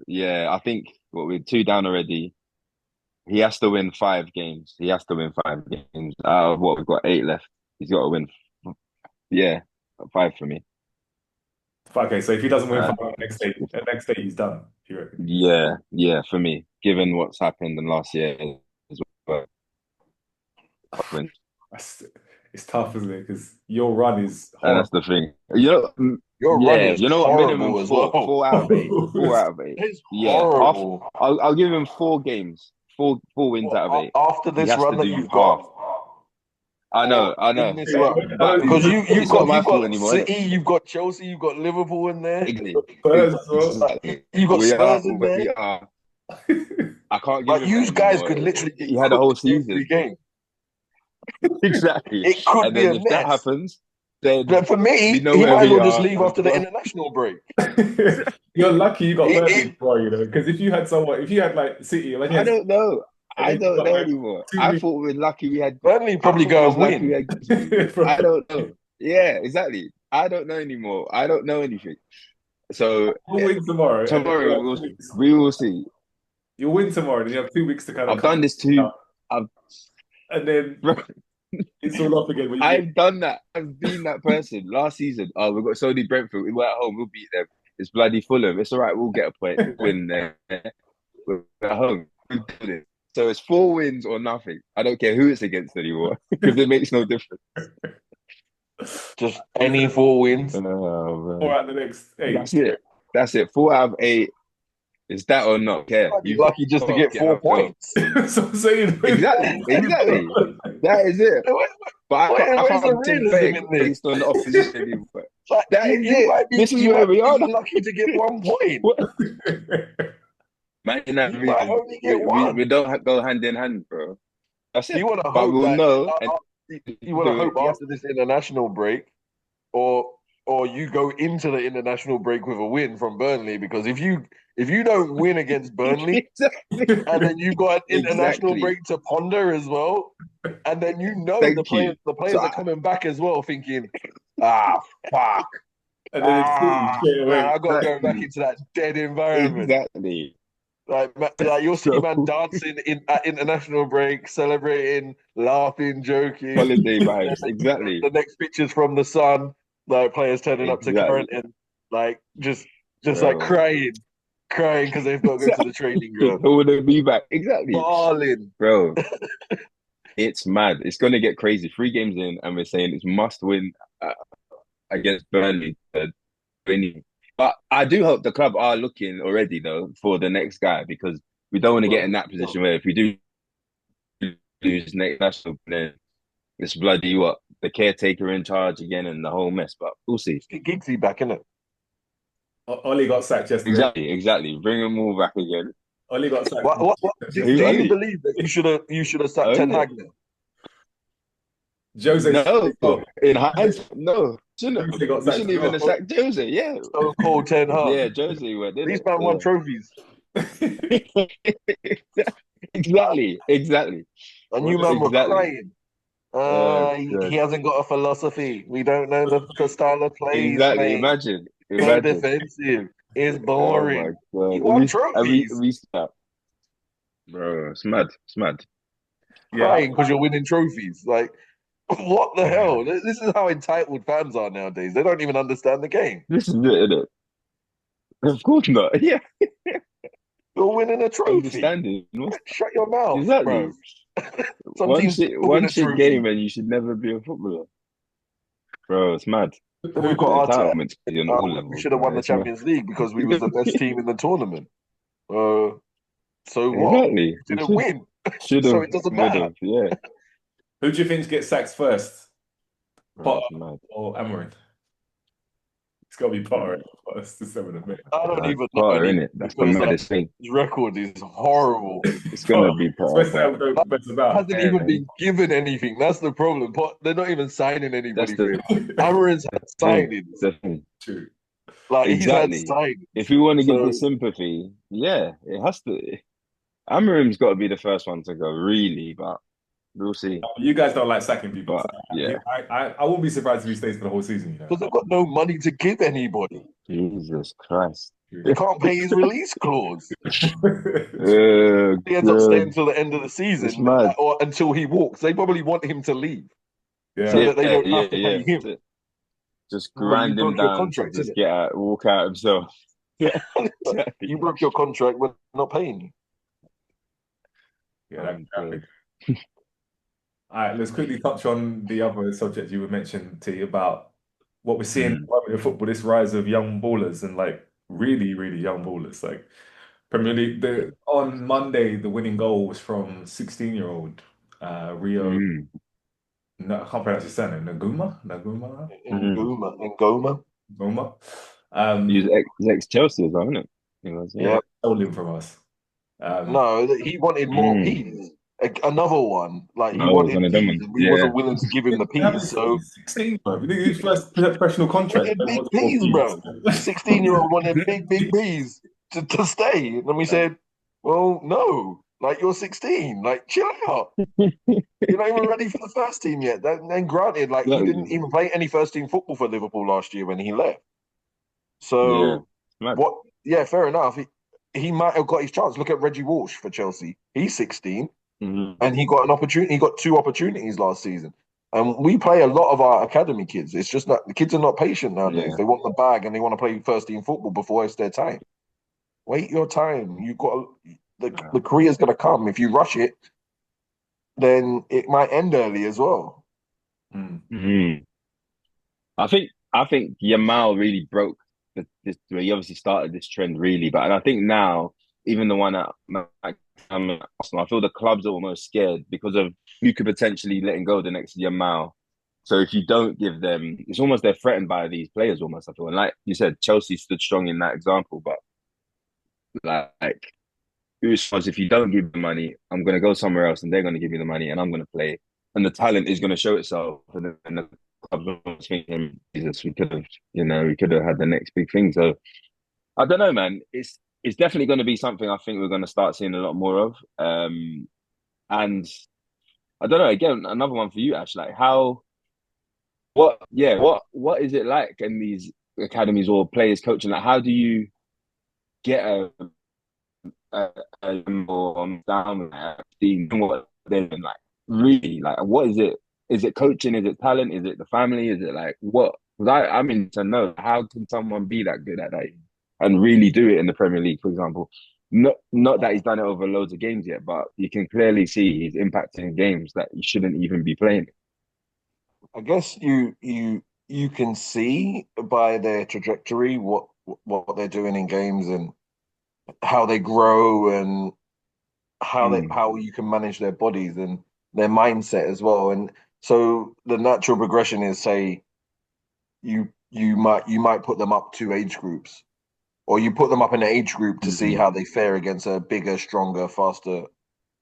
Yeah, I think what we're 2 down already. He has to win 5 games. He has to win 5 games out of what we've got 8 left. He's got to win. Yeah, 5 for me. Okay, so if he doesn't win Uh, for the next day he's done. You reckon? yeah, for me, given what's happened in last year as well. Win. That's, it's tough, isn't it? Because your run is And that's horrible. the thing. Your run Yeah, is you know what? Minimum horrible as four, well. 4 out of 8. 4 out of 8. It's Yeah, horrible. I'll give him 4 games, four wins out of 8. After He this has run to that do you've half. got, I know, in this Hey, run, but because it's not my you've fault got anymore, is it? City, you've got Chelsea, you've got Liverpool in there, Exactly, Spurs as well. exactly. you've got We are, Spurs in there. we are. I can't give Like him that you guys anymore. could literally get He had a whole cooked every season. game. Exactly. It could And be then a if that mess. happens, then But for me, we know he where might as we well just are. leave after the international break. You're lucky you got Burnley He, as well, because if you had like City, when you I had, don't know. and I then you don't got know like anymore. two I weeks, thought we were lucky we had Burnley I probably thought we go was and lucky we win. had City. I don't know. Yeah, exactly. I don't know anymore. I don't know anything. So you'll win tomorrow, and then you tomorrow have 2 weeks. we will see. You'll win tomorrow, then you have 2 weeks to kind of I've calm done this too. down, and then Bro, it's all off again when you get. I've done that. I've been that person last season. Oh, we've got Sony Brentford. We were at home. We'll beat them. It's bloody Fulham. It's all right. We'll get a point. Win there. We're at home. We did it. So it's 4 wins or nothing. I don't care who it's against anymore because it makes no difference. Just any 4 wins. Oh, Or man. at the next eight. That's it. That's it. 4 out of 8. Is that or not? Care. Might be You've lucky just to got to get get four how it goes. points. So I'm saying, Exactly. Exactly. That is it. But I Where's the can't take realism in betting this? based on the opposition anymore. Like, That is you it. might be This is where we are now. lucky to get 1 point. Man United, You might only get one. we don't go hand in hand, bro. That's it. You want to But hope we'll that know and you want to do it. hope after this international break, or you go into the international break with a win from Burnley, because if you don't win against Burnley Exactly. and then you've got an international Exactly. break to ponder as well, and then Thank the you. players So are coming back as well, thinking, fuck, And then it's City straight man, away. I got to go back into that dead environment. exactly. Like you'll see So man dancing at international break, celebrating, laughing, joking. holiday vibes. Exactly. The next pictures from the sun, like players turning up to Exactly. Carrington, like just like Bro. crying because they've got to go to the training ground. Who would it be back? Exactly. Darling. Bro. It's mad. It's gonna get crazy. 3 games in, and we're saying it's must win against Burnley. But I do hope the club are looking already though for the next guy, because we don't want to get in that position where if we do lose next national, then it's bloody what the caretaker in charge again and the whole mess. But we'll see. Get Giggsy back, innit? Ollie got sacked yesterday. Exactly. Bring them all back again. Ollie got sacked. What do Who, you Ali? believe that you should have sacked Oh, Ten yeah. Hag now? Jose. No, Oh, in hindsight, no. Shouldn't Jose got we sacked shouldn't as even well. have sacked Jose. Yeah, So called Ten Hag. yeah, Jose went, didn't These it? man won Yeah. trophies. Exactly. And you man were Exactly. crying. God. He hasn't got a philosophy. We don't know the style of plays, Exactly. mate. Imagine. So defensive. It's Oh my boring. God. He won trophies. We start. Bro, it's mad. It's mad. Yeah, Crying because you're winning trophies. Like, what the hell? This is how entitled fans are nowadays. They don't even understand the game. This is it, isn't it? Of course not. Yeah. You're winning a trophy. Understanding. Shut your mouth, Exactly. bro. Some teams still win One a shit trophy. game and you should never be a footballer. Bro, it's mad. Then we've got Arteta. Entitlement on all levels. We should have won the It's mad. Champions League because we was the best team in the tournament. So what? Exactly. We didn't win. Should So have. it doesn't Would matter. have. Yeah. who do you think gets sacked first, Bro, Potter it's mad. or Amorim? It's got to be Potter first to 7 minutes. I don't even know Potter, any innit? That's the because like maddest thing. his record is horrible. It's gonna be It's Potter, West but Ham don't mess about. Hasn't yeah, even man, been given anything. That's the problem. They're not even signing that's anybody for the him. Amarin's had thing. signings. The thing. True. Like he's had Exactly. signings. If we want to give the So sympathy, yeah, it has to. Amarim's got to be the first one to go, really, but we'll see. You guys don't like sacking people, so But yeah, I won't be surprised if he stays for the whole season. because they've got no money to give anybody. Jesus Christ. They can't pay his release clause. He ends up staying God, until the end of the it's season mad. or until he walks. They probably want him to leave so Yeah, that they Yeah, don't yeah, have to yeah. pay him. Just Well, you grind him broke your down to contract, just innit? get out, walk out himself. Yeah, You exactly. broke your contract. We're not paying you. yeah, that Oh, could God. happen. All right, let's quickly touch on the other subject you were mentioned, T, about what we're seeing Mm, in football, this rise of young ballers and like really, really young ballers. Like Premier League, on Monday, the winning goal was from 16-year-old Rio. mm, No, I can't pronounce his surname. Naguma. mm. Ngoma. Goma. He's ex-Chelsea as well, isn't it? He was, yeah. Yeah. Stole him from us. Um, No, he wanted more Mm. peas. Another one. Like he No, it was one wanted of them peas, ones. and we Yeah. wasn't willing to give him the Have peas. his So 16, bro. You think his first professional contract? wanted big peas, bro. 16-year-old wanted big peas to stay. And then we said, well, no. Like you're 16. Like chill out. You're not even ready for the first team yet. Then granted, like he No, didn't even play any first team football for Liverpool last year when he left. yeah. So Mad. what? Yeah, fair enough. He might have got his chance. Look at Reggie Walsh for Chelsea. He's 16 Mm. and he got an opportunity. He got two opportunities last season. And we play a lot of our academy kids. It's just not the kids are not patient nowadays. Yeah. They want the bag and they want to play first team football before it's their time. Wait your time. You got the career's gonna come. If you rush it, then it might end early as well. Mm. I think Yamal really broke this. Well, he obviously started this trend really, but and I think now even the one at Arsenal, I feel the clubs are almost scared because of you could potentially letting go the next Yamal. So if you don't give them, it's almost they're threatened by these players almost. I feel, and like you said, Chelsea stood strong in that example, but like was if you don't give them money, I'm going to go somewhere else and they're going to give me the money and I'm going to play. And the talent is going to show itself. And the club's thinking, Jesus, we could have had the next big thing. So I don't know, man. It's definitely going to be something I think we're going to start seeing a lot more of. And I don't know, again, another one for you, Ash, like what is it like in these academies or players coaching? Like, how do you get more down there, seeing what they're doing, like really, like what is it? Is it coaching? Is it talent? Is it the family? Is it like what? Because I'm in to know how can someone be that good at that and really do it in the Premier League, for example. Not that he's done it over loads of games yet, but you can clearly see he's impacting games that he shouldn't even be playing. I guess you can see by their trajectory what they're doing in games and how they grow and Mm, how you can manage their bodies and their mindset as well. And so the natural progression is say you might put them up two age groups or you put them up in an age group to see mm, how they fare against a bigger, stronger, faster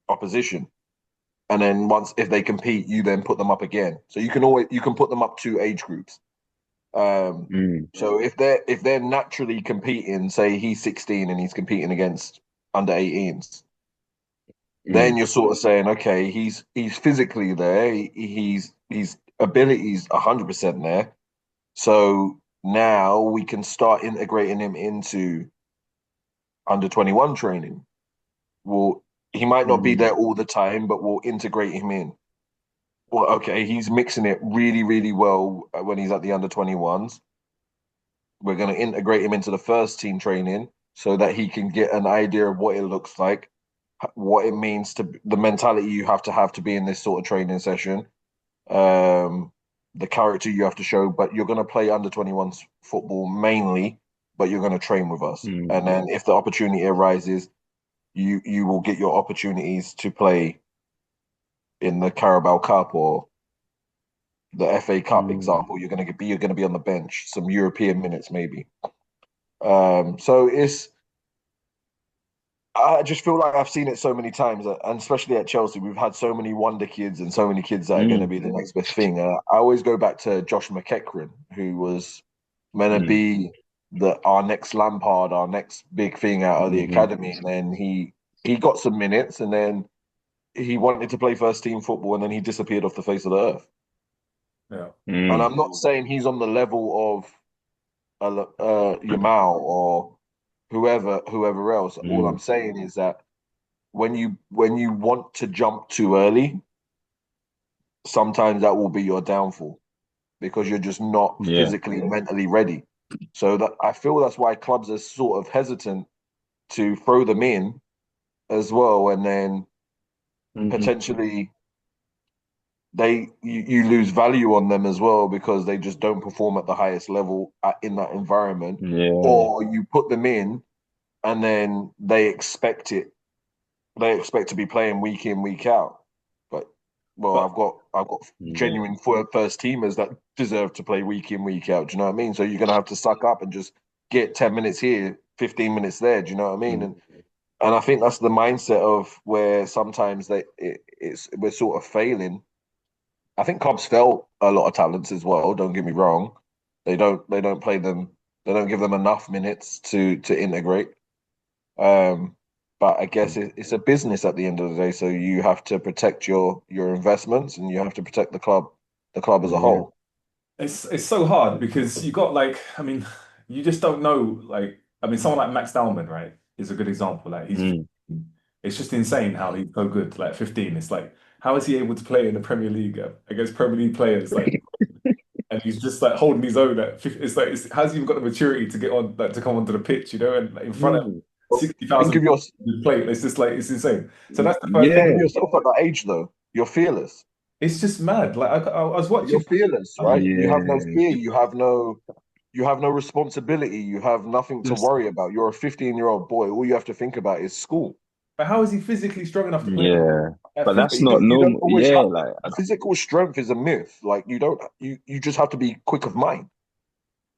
opposition. And then once if they compete, you then put them up again. So you can put them up two age groups. Um, mm, so if they're naturally competing, say he's 16 and he's competing against under 18s, then mm, you're sort of saying, okay, he's physically there, he's abilities 100% there. So now we can start integrating him into under 21 training. Well, he might not be mm, there all the time, but we'll integrate him in. Well, okay, he's mixing it really, really well when he's at the under 21s. We're going to integrate him into the first team training so that he can get an idea of what it looks like, what it means to the mentality you have to be in this sort of training session, um, the character you have to show. But you're going to play under 21s football mainly, but you're going to train with us. mm, And then if the opportunity arises, you will get your opportunities to play in the Carabao Cup or the FA Cup example, you're going to be on the bench, some European minutes maybe. So I just feel like I've seen it so many times, and especially at Chelsea, we've had so many wonder kids and so many kids that are going to be the next best thing. I always go back to Josh McEachran, who was meant to be our next Lampard, our next big thing out of the academy, and then he got some minutes, and then he wanted to play first team football, and then he disappeared off the face of the earth. Yeah. And I'm not saying he's on the level of Yamal or whoever else. All I'm saying is that when you want to jump too early, sometimes that will be your downfall because you're just not physically, mentally ready. So that I feel that's why clubs are sort of hesitant to throw them in as well, and then potentially you lose value on them as well because they just don't perform at the highest level in that environment. Or you put them in and then they expect to be playing week in, week out. But I've got genuine first teamers that deserve to play week in, week out. Do you know what I mean? So you're gonna have to suck up and just get 10 minutes here, 15 minutes there. Do you know what I mean? And I think that's the mindset of where sometimes we're sort of failing. I think clubs fail a lot of talents as well. Don't get me wrong. They don't play them. They don't give them enough minutes to integrate. But I guess it's a business at the end of the day. So you have to protect your investments, and you have to protect the club as a whole. It's so hard because you got like, I mean, you just don't know. Like, I mean, someone like Max Dallman, right, is a good example. Like, it's just insane how he's so good. Like 15, it's like, how is he able to play in the Premier League against Premier League players? Like, and he's just like holding his own. It's like, how's he even got the maturity to get on, like, to come onto the pitch, you know, and like, in front of 60,000 Think of your play. It's just like, it's insane. So that's the first think thing. of yourself at that age though. You're fearless. It's just mad. Like I was watching. You're fearless, right? You have no fear. You have no responsibility. You have nothing to worry about. You're a 15-year-old boy. All you have to think about is school. But how is he physically strong enough to play? But that's not normal. Like physical strength is a myth. Like you just have to be quick of mind.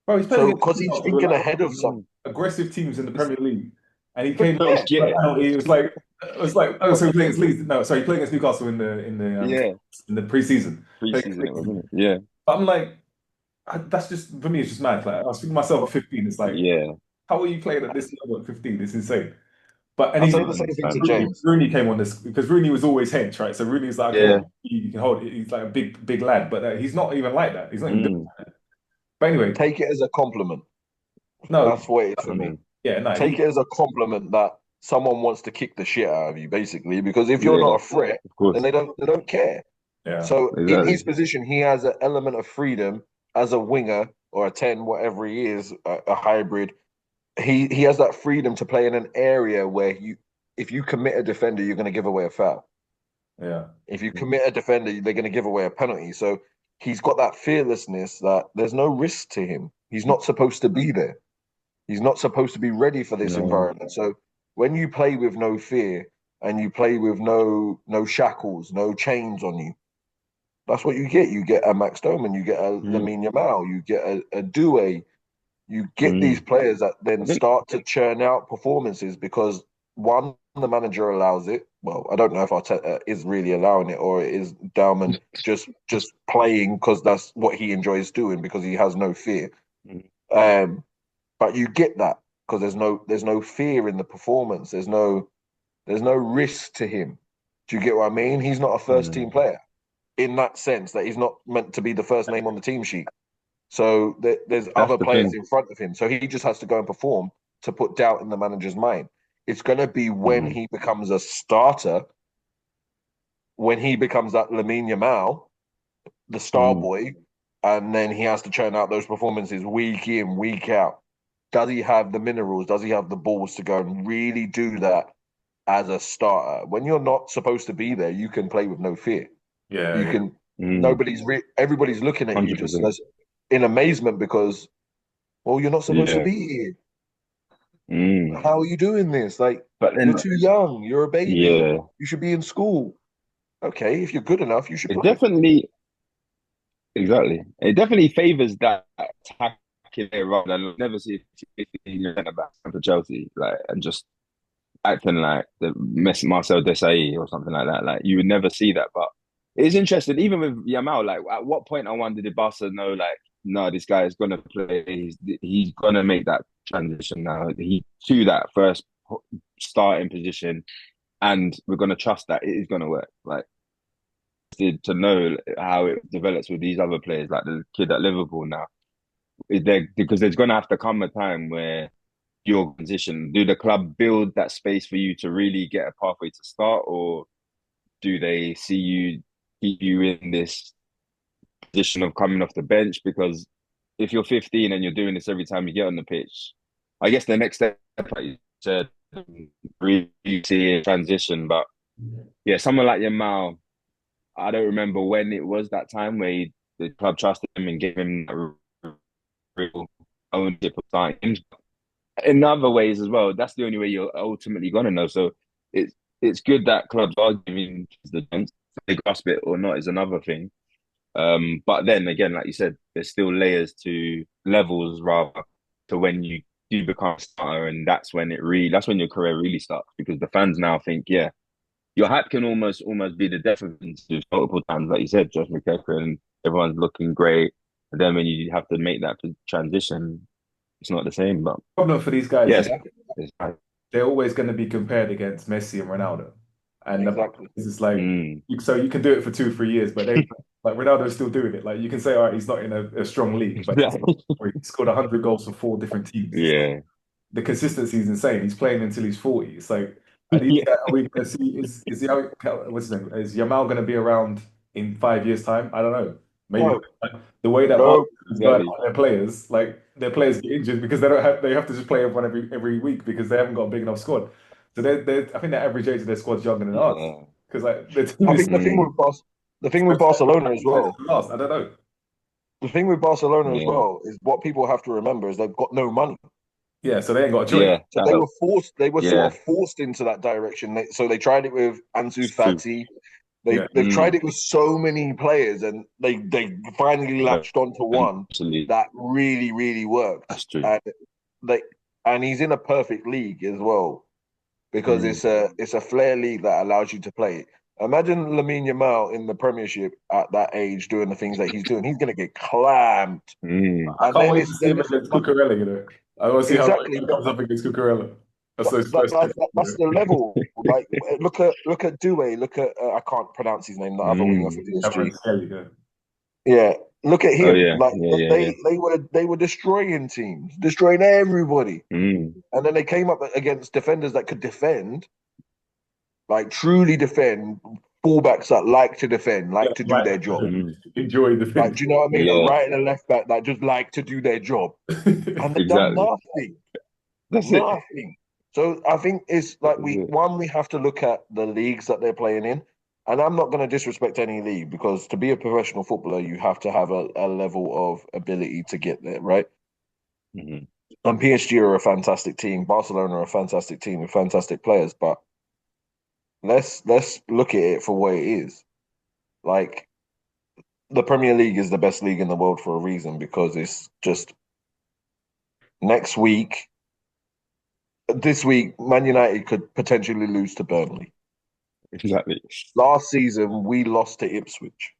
Bro, he's playing because he's thinking ahead of some aggressive teams in the Premier League, and he came. It was like, oh, so he played against Leeds. No, sorry, he played against Newcastle in the preseason. Preseason, yeah. But I'm like, that's just for me. It's just mad. Like I was thinking myself at 15. It's like, how are you playing at this level at 15? It's insane. But and I'll say the same thing to James. Rooney came on this because Rooney was always hench, right? So Rooney's like, okay, you can hold it. He's like a big lad, but he's not even like that. He's not even doing that. But anyway, take it as a compliment. No, that's what it is for me. Yeah, no, take it as a compliment that someone wants to kick the shit out of you, basically. Because if you're not a threat, then they don't care. Yeah. So in his position, he has an element of freedom as a winger or a 10, whatever he is, a hybrid. He has that freedom to play in an area where if you commit a defender, you're going to give away a foul. Yeah. If you commit a defender, they're going to give away a penalty. So he's got that fearlessness that there's no risk to him. He's not supposed to be there. He's not supposed to be ready for this environment. So when you play with no fear and you play with no shackles, no chains on you, that's what you get. You get a Max Doman, you get a Lamine Yamal, you get a Doué. You get these players that then start to churn out performances because one, the manager allows it. Well, I don't know if Arteta is really allowing it or it is Dallman just playing because that's what he enjoys doing because he has no fear. But you get that because there's no fear in the performance. There's no risk to him. Do you get what I mean? He's not a first team player in that sense that he's not meant to be the first name on the team sheet. So there's other players in front of him. So he just has to go and perform to put doubt in the manager's mind. It's going to be when he becomes a starter, when he becomes that Lamine Yamal, the star boy, and then he has to churn out those performances week in, week out. Does he have the minerals? Does he have the balls to go and really do that as a starter? When you're not supposed to be there, you can play with no fear. Yeah, you can. Everybody's looking at 100%. You just in amazement because, well, you're not supposed to be here. How are you doing this? Like, you're too young. You're a baby. You should be in school. Okay, if you're good enough, you should play. exactly. It definitely favors that attacking there rather than never see 15 centre back for Chelsea, like and just acting like the Marcel Desailly or something like that. Like you would never see that. But it's interesting, even with Yamal, like at what point I wonder did Barca know like, no, this guy is gonna play, he's gonna make that transition now. He to that first starting position and we're gonna trust that it is gonna work. Like to know how it develops with these other players, like the kid at Liverpool now. Is there because there's gonna have to come a time where your position? Do the club build that space for you to really get a pathway to start, or do they see you keep you in this position of coming off the bench? Because if you're 15 and you're doing this every time you get on the pitch, I guess the next step, like you said, really see a transition. But yeah, someone like Yamal, I don't remember when it was that time where the club trusted him and gave him that real ownership of starting in other ways as well. That's the only way you're ultimately gonna know. So it's good that clubs are giving the chance. If they grasp it or not is another thing. But then again, like you said, there's still layers to levels rather to when you do become a starter, and that's when your career really starts because the fans now think, yeah, your hype can almost be the death of it multiple times, like you said, Josh McEachran, and everyone's looking great. And then when you have to make that transition, it's not the same. But Problem for these guys is yes, it's fine. they're always going to be compared against Messi and Ronaldo. And the problem Exactly. is, it's like, Mm. so you can do it for 2, 3 years, but they like Ronaldo's still doing it. Like you can say, all right, he's not in a strong league, but he scored 100 goals for 4 different teams. It's like, Yeah. the consistency is insane. He's playing until he's 40. It's like, are these Yeah. guys, are we going to see, what's his name? Is Yamal going to be around in 5 years' time? I don't know. Maybe No, like, the way that no, Barcelona's going Exactly. out their players, like their players get injured because they have to just play everyone every week because they haven't got a big enough squad. So I think the average age of their squad's younger than ours Yeah. because like the team I is think Mm. The thing with Barcelona as players well, to last. I don't know. the thing with Barcelona as Yeah. well is what people have to remember is they've got no money. Yeah, so they ain't got a choice. Yeah. So That helps. they were sort Yeah. of forced into that direction. So they tried it with Ansu It's true. Fati. Yeah, They've tried Mm. it with so many players, and they finally latched onto one Eventually. that really worked. That's true. And they and he's in a perfect league as well because Mm. it's a flair league that allows you to play. Imagine Lamine Yamal in the Premiership at that age doing the things that he's doing. He's going to get clamped, Mm. I and can't wait to see him it's against Cucurella. I want to see how exactly. he comes up against Cucurella. That's But those first two. that's the level. Like look at Due. Look at I can't pronounce his name. The other winger for Mm. PSG. Cameron Skelly, yeah. Yeah, look at Oh him. yeah. Like Yeah. Yeah. Yeah. they were destroying teams, destroying everybody, Mm. and then they came up against defenders that could defend, like truly defend. Fullbacks that like to defend, Yeah, like to do right. their job. Mm. Enjoy the Like, thing. do you know what I mean? A Yeah. right and a left back that just like to do their job, and they've done Exactly. nothing. That's it. Nothing. So I think it's like That's it. we have to look at the leagues that they're playing in. And I'm not going to disrespect any league because to be a professional footballer, you have to have a level of ability to get there, right? Mhm. And PSG are a fantastic team. Barcelona are a fantastic team with fantastic players. But let's look at it for what it is. Like the Premier League is the best league in the world for a reason because it's just next week, this week, Man United could potentially lose to Burnley. Exactly. Last season, we lost to Ipswich.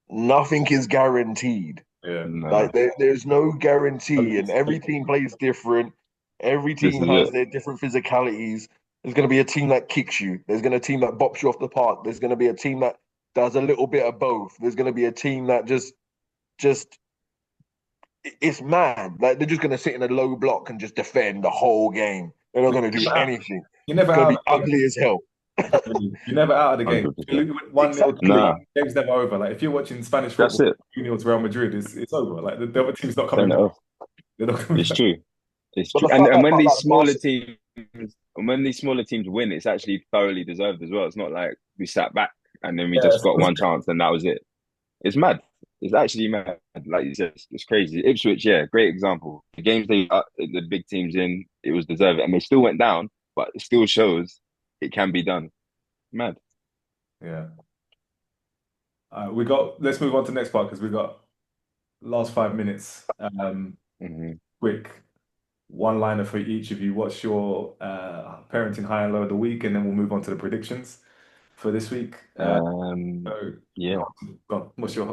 Nothing is guaranteed. Yeah. No. Like there's no guarantee, and every team plays different. Every This team is has it. their different physicalities. There's going to be a team that kicks you. There's going to be a team that bops you off the park. There's going to be a team that does a little bit of both. There's going to be a team that just it's mad. Like they're just going to sit in a low block and just defend the whole game. They're not going to do anything. You're It's never going out to of be the game. ugly as hell. You're never out of the game. If you 100%. lose 1-0 to Exactly. Liverpool, Nah. the game's never over. Like if you're watching Spanish That's football, it. 2-0 to Real Madrid, it's over. Like the other team's not coming Turn it back. off. They're not coming It's back. true. It's But true. the And fact when these that smaller teams win, it's actually thoroughly deserved as well. It's not like we sat back and then we Yeah, just got one chance and that was it. It's mad. It's actually mad. Like you said, it's crazy. Ipswich, yeah, great example. The games the big teams in, it was deserved, and they still went down, but it still shows it can be done. Mad. yeah. Let's move on to the next part because we got last 5 minutes. Mhm. Quick one-liner for each of you. What's your parenting high and low of the week, and then we'll move on to the predictions for this week. So Yeah. go on. What's your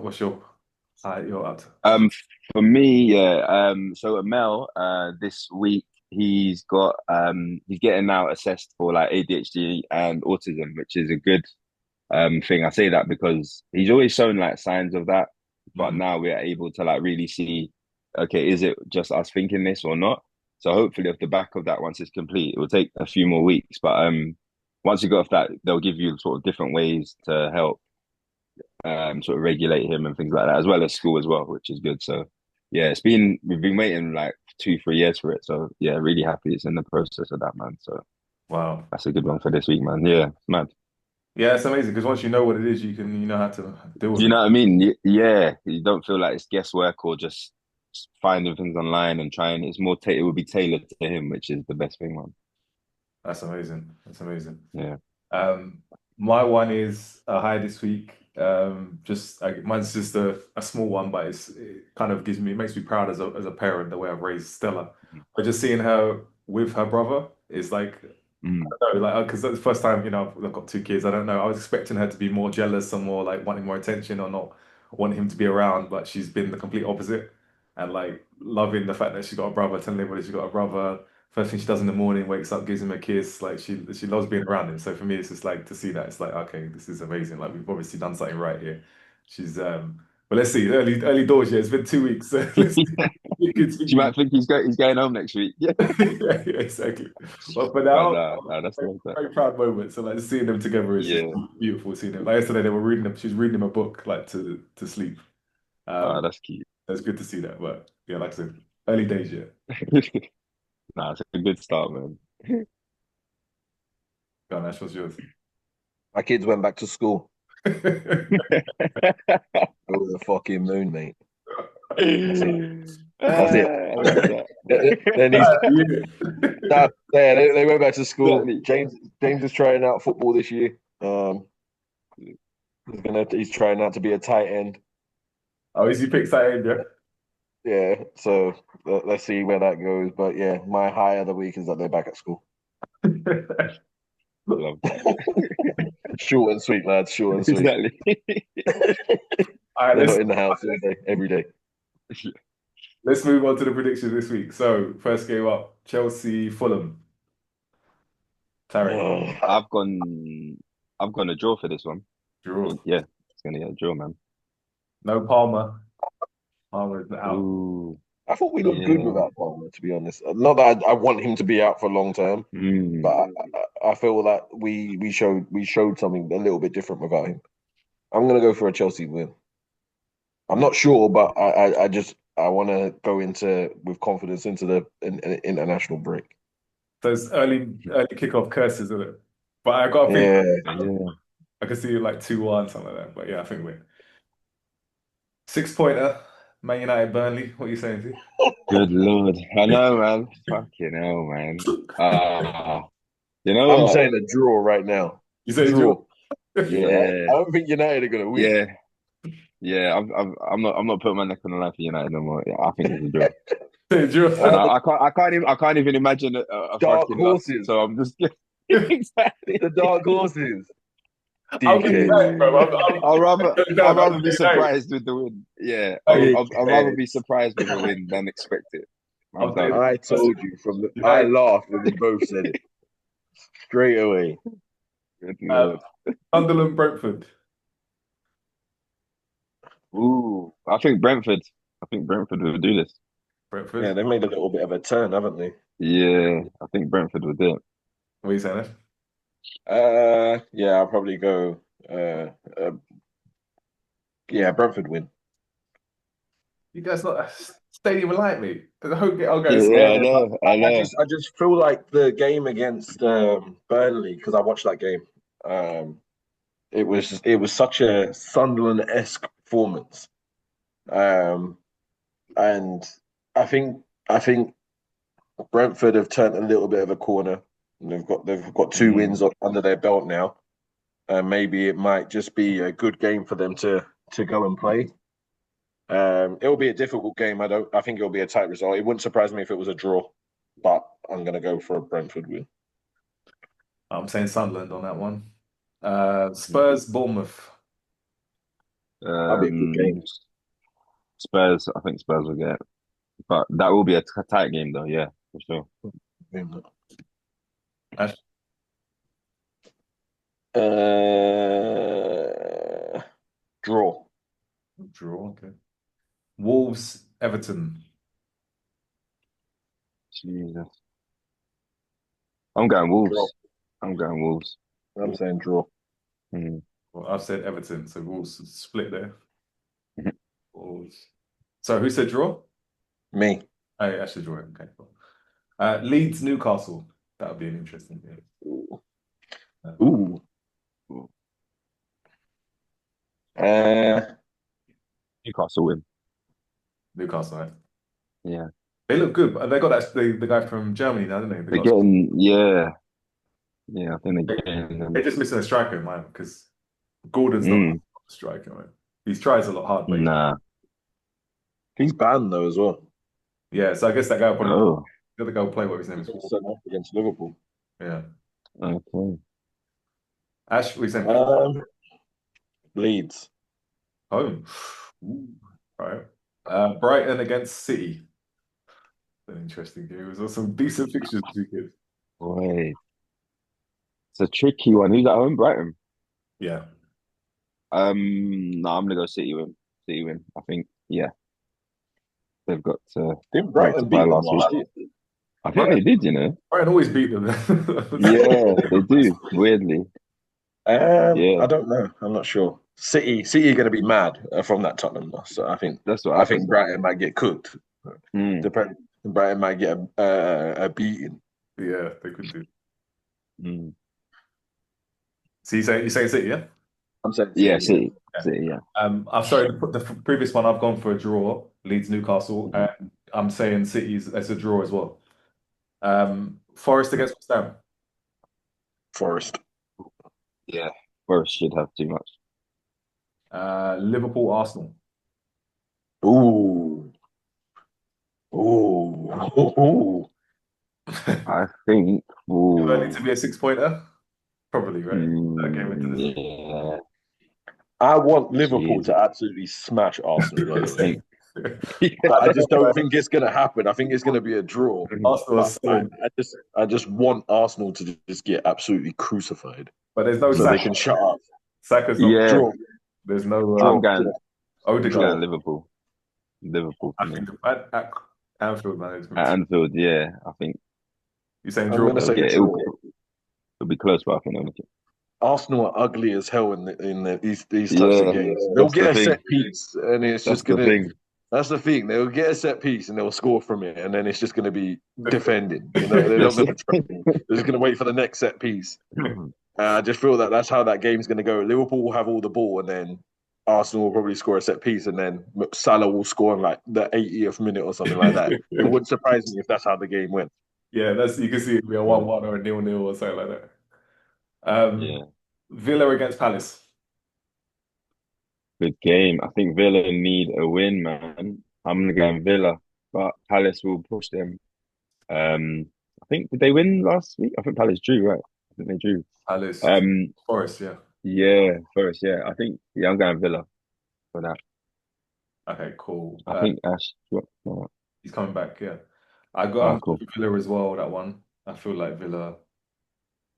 you're up to? Um, for me, yeah. So Mel, this week he's getting now assessed for like ADHD and autism, which is a good thing. I say that because he's always shown like signs of that, but Mm. now we're able to like really see, okay, is it just us thinking this or not? So hopefully off the back of that, once it's complete, it will take a few more weeks. But once you go off that, they'll give you sort of different ways to help sort of regulate him and things like that, as well as school as well, which is good. So yeah, we've been waiting like 2, 3 years for it. So yeah, really happy it's in the process of that, man. So Wow. that's a good one for this week, man. Yeah, it's mad. Yeah, it's amazing because once you know what it is, you know how to deal Do with you it. know what I mean? Yeah, you don't feel like it's guesswork or just finding things online and trying. It's more, it will be tailored to him, which is the best thing, man. That's amazing. That's amazing. Yeah. Um, my one is a high this week. Mine's just a small one, but it kind of it makes me proud as a parent the way I've raised Stella. But just seeing her with her brother is like, Mm. I don't know, like because that's the first time, I've got 2 kids. I don't know. I was expecting her to be more jealous and more like wanting more attention or not wanting him to be around, but she's been the complete opposite and like loving the fact that she got a brother, telling everybody she got a brother. First thing she does in the morning, wakes up, gives him a kiss. Like she loves being around him. So for me, it's just like to see that. It's like, okay, this is amazing. Like we've obviously done something right here. She's but let's see. Early doors, yeah. It's been 2 weeks. Let's see. It She continues. might think he's going home next week. Yeah. Yeah, exactly. But for But now, no, that's not that. very proud moment. So like seeing them together is just Yeah. beautiful. Seeing them. Like yesterday, they were reading them. She was reading them a book like to sleep. That's cute. It's good to see that. But yeah, like I said, early days yet. Nah, it's a good start, man. Go on, Ash, what's yours? My kids went back to school. Over the fucking moon, mate. That's it. That's it. I love that. Then he's no, yeah, they went back to school. Exactly. James is trying out football this year. He's trying out to be a tight end. Oh, is he picked that in, yeah? Yeah, so let's see where that goes. But yeah, my high of the week is that they're back at school. Love that. Short and sweet, lads. Short and sweet. Exactly. All right, They're not in the house every day. let's move on to the predictions this week. So first game up, Chelsea, Fulham. Tarek, I've gone a draw for this one. draw. Yeah, it's gonna get a draw, man. No Palmer. Palmer is out. Ooh, I thought we looked yeah. good without Palmer, to be honest. Not that I want him to be out for long term, Mm. but I feel that we showed something a little bit different without him. I'm gonna go for a Chelsea win. I'm not sure, but I want to go with confidence into the international break. So it's early kickoff curses, isn't it? But I got to think Yeah. I can see like 2-1, something like that. But yeah, I think we're 6-pointer, Man United, Burnley. What are you saying, T? Good Lord. I know, man. Fucking hell, man. You know I'm what? saying a draw right now. You say Draw. Yeah. I don't think United are gonna win. Yeah. Yeah. I'm not putting my neck on the line for United no more. Yeah, I think it's a draw. Draw. And I can't even imagine a Dark fucking loss. horses. So I'm just exactly The dark horses. I'll be back, bro. I'll rather be United. surprised with the win. Yeah, Hey, I'd rather be surprised with the win than expect it. I'll take it. I told you I laughed when you both said it. Straight away. Good Lord. Sunderland, Brentford. Ooh, I think Brentford will do this. Brentford. Yeah, they made a little bit of a turn, haven't they? Yeah, I think Brentford will do it. What are you saying, Ash? Yeah, I'll probably go. Yeah, Brentford win. You guys not stadium like me. The whole game. I'll go. Yeah, I know. I just feel like the game against Burnley, because I watched that game. It was such a Sunderland-esque performance. And I think Brentford have turned a little bit of a corner. They've got 2 wins under their belt now. Maybe it might just be a good game for them to to go and play. It'll be a difficult game. I think it'll be a tight result. It wouldn't surprise me if it was a draw, but I'm gonna go for a Brentford win. I'm saying Sunderland on that one. Spurs, Bournemouth. That'll be a good game. Spurs, I think Spurs will get it. But that will be a tight game though, yeah, for sure. Ash? Draw. Draw, okay. Wolves, Everton. Jesus. I'm going Wolves. Draw. I'm going Wolves. I'm saying draw. Mm. Well, I've said Everton, so Wolves split there. Mhm. Wolves. So who said draw? Me. Oh, actually draw. Okay, cool. Leeds, Newcastle. That would be an interesting game. Ooh. Newcastle win. Newcastle, right? Yeah. They look good, but they got the guy from Germany now, didn't they? They're getting, yeah. Yeah, I think they're They're getting just missing a striker, man, because Gordon's not a striker, man. He tries a lot hard, but Nah. He's banned though as well. yeah, so I guess that guy will probably Oh, the other guy will play what his name is. He's sent off against Liverpool. Yeah. okay. Ash, we sent Leeds. home. Ooh, right. Brighton against City. An interesting game. It was also some decent fixtures this weekend. Wait. It's a tricky one. Who's at home? Brighton. Yeah. No, I'm gonna go City win. City win. I think, yeah. They've got to Didn't Brighton beat rectify them last last week. year? I think they did, you know. Brighton always beat them. Yeah, they do. Weirdly. Yeah, I don't know. I'm not sure. City are going to be mad from that Tottenham loss. So that's what I I think think. Brighton might get cooked. Mm. Depend. Brighton might get a beating. Yeah, they could do. Mm. So you saying City, yeah? I'm saying Yeah, City. City, yeah. I'm sorry, the previous one I've gone for a draw, Leeds Newcastle, and I'm saying City's as a draw as well. Forest against West Ham. Forest. Yeah. Forest should have too much. Liverpool Arsenal. Ooh. Ooh. I think. Only to be a 6-pointer? Probably, right? Game into this. Yeah. I want Liverpool to absolutely smash Arsenal, by the way. But I just don't think it's going to happen. I think it's going to be a draw. Arsenal I just want Arsenal to just get absolutely crucified. But there's no so Saka. They can shut up. Saka's not Draw. There's no I'm going Odegaard. Liverpool. Liverpool for I me. think at Anfield, man. At Anfield, yeah. I think You're saying I'm draw? going to say draw. It'll be close, but I think they'll make it. Arsenal are ugly as hell in these types of games. They'll get a set piece, and it's just going to. That's the thing. They'll get a set piece and they'll score from it, and then it's just going to be defending. You know, they're not going to try. They're just going to wait for the next set piece. I just feel that that's how that game's going to go. Liverpool will have all the ball, and then Arsenal will probably score a set piece, and then Salah will score in like the 80th minute or something like that. It wouldn't surprise me if that's how the game went. Yeah, you can see it be a 1-1 or a 0-0 or something like that. Villa against Palace. Good game. I think Villa need a win, man. I'm gonna go in Villa, but Palace will push them. I think did they win last week? I think Palace drew, right? I think they drew. Palace. Forest, yeah. Yeah, Forest, yeah. I think I'm going Villa for that. Okay, cool. I think Ash. He's coming back, yeah. I'm cool. Villa as well, that one. I feel like Villa.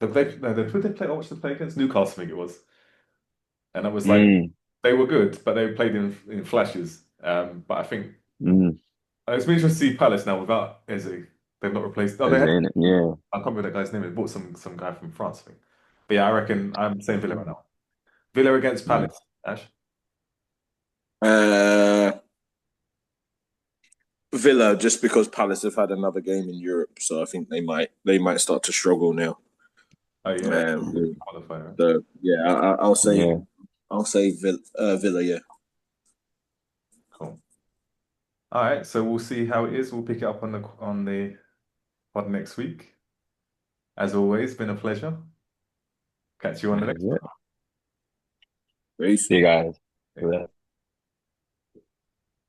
Who did they play? What was they play against? Newcastle, I think it was. And it was like they were good, but they played in flashes. But I think it's been interesting to see Palace now without Eze. They've not replaced. Oh, yeah. I can't remember that guy's name. They bought some guy from France, I think. But yeah, I reckon I'm saying Villa right now. Villa against Palace, Ash. Villa, just because Palace have had another game in Europe, so I think they might start to struggle now. Oh yeah, so yeah, I'll say Villa, yeah. Cool. All right, so we'll see how it is. We'll pick it up on the pod next week. As always, been a pleasure. Catch you on the next one. Peace. See you guys.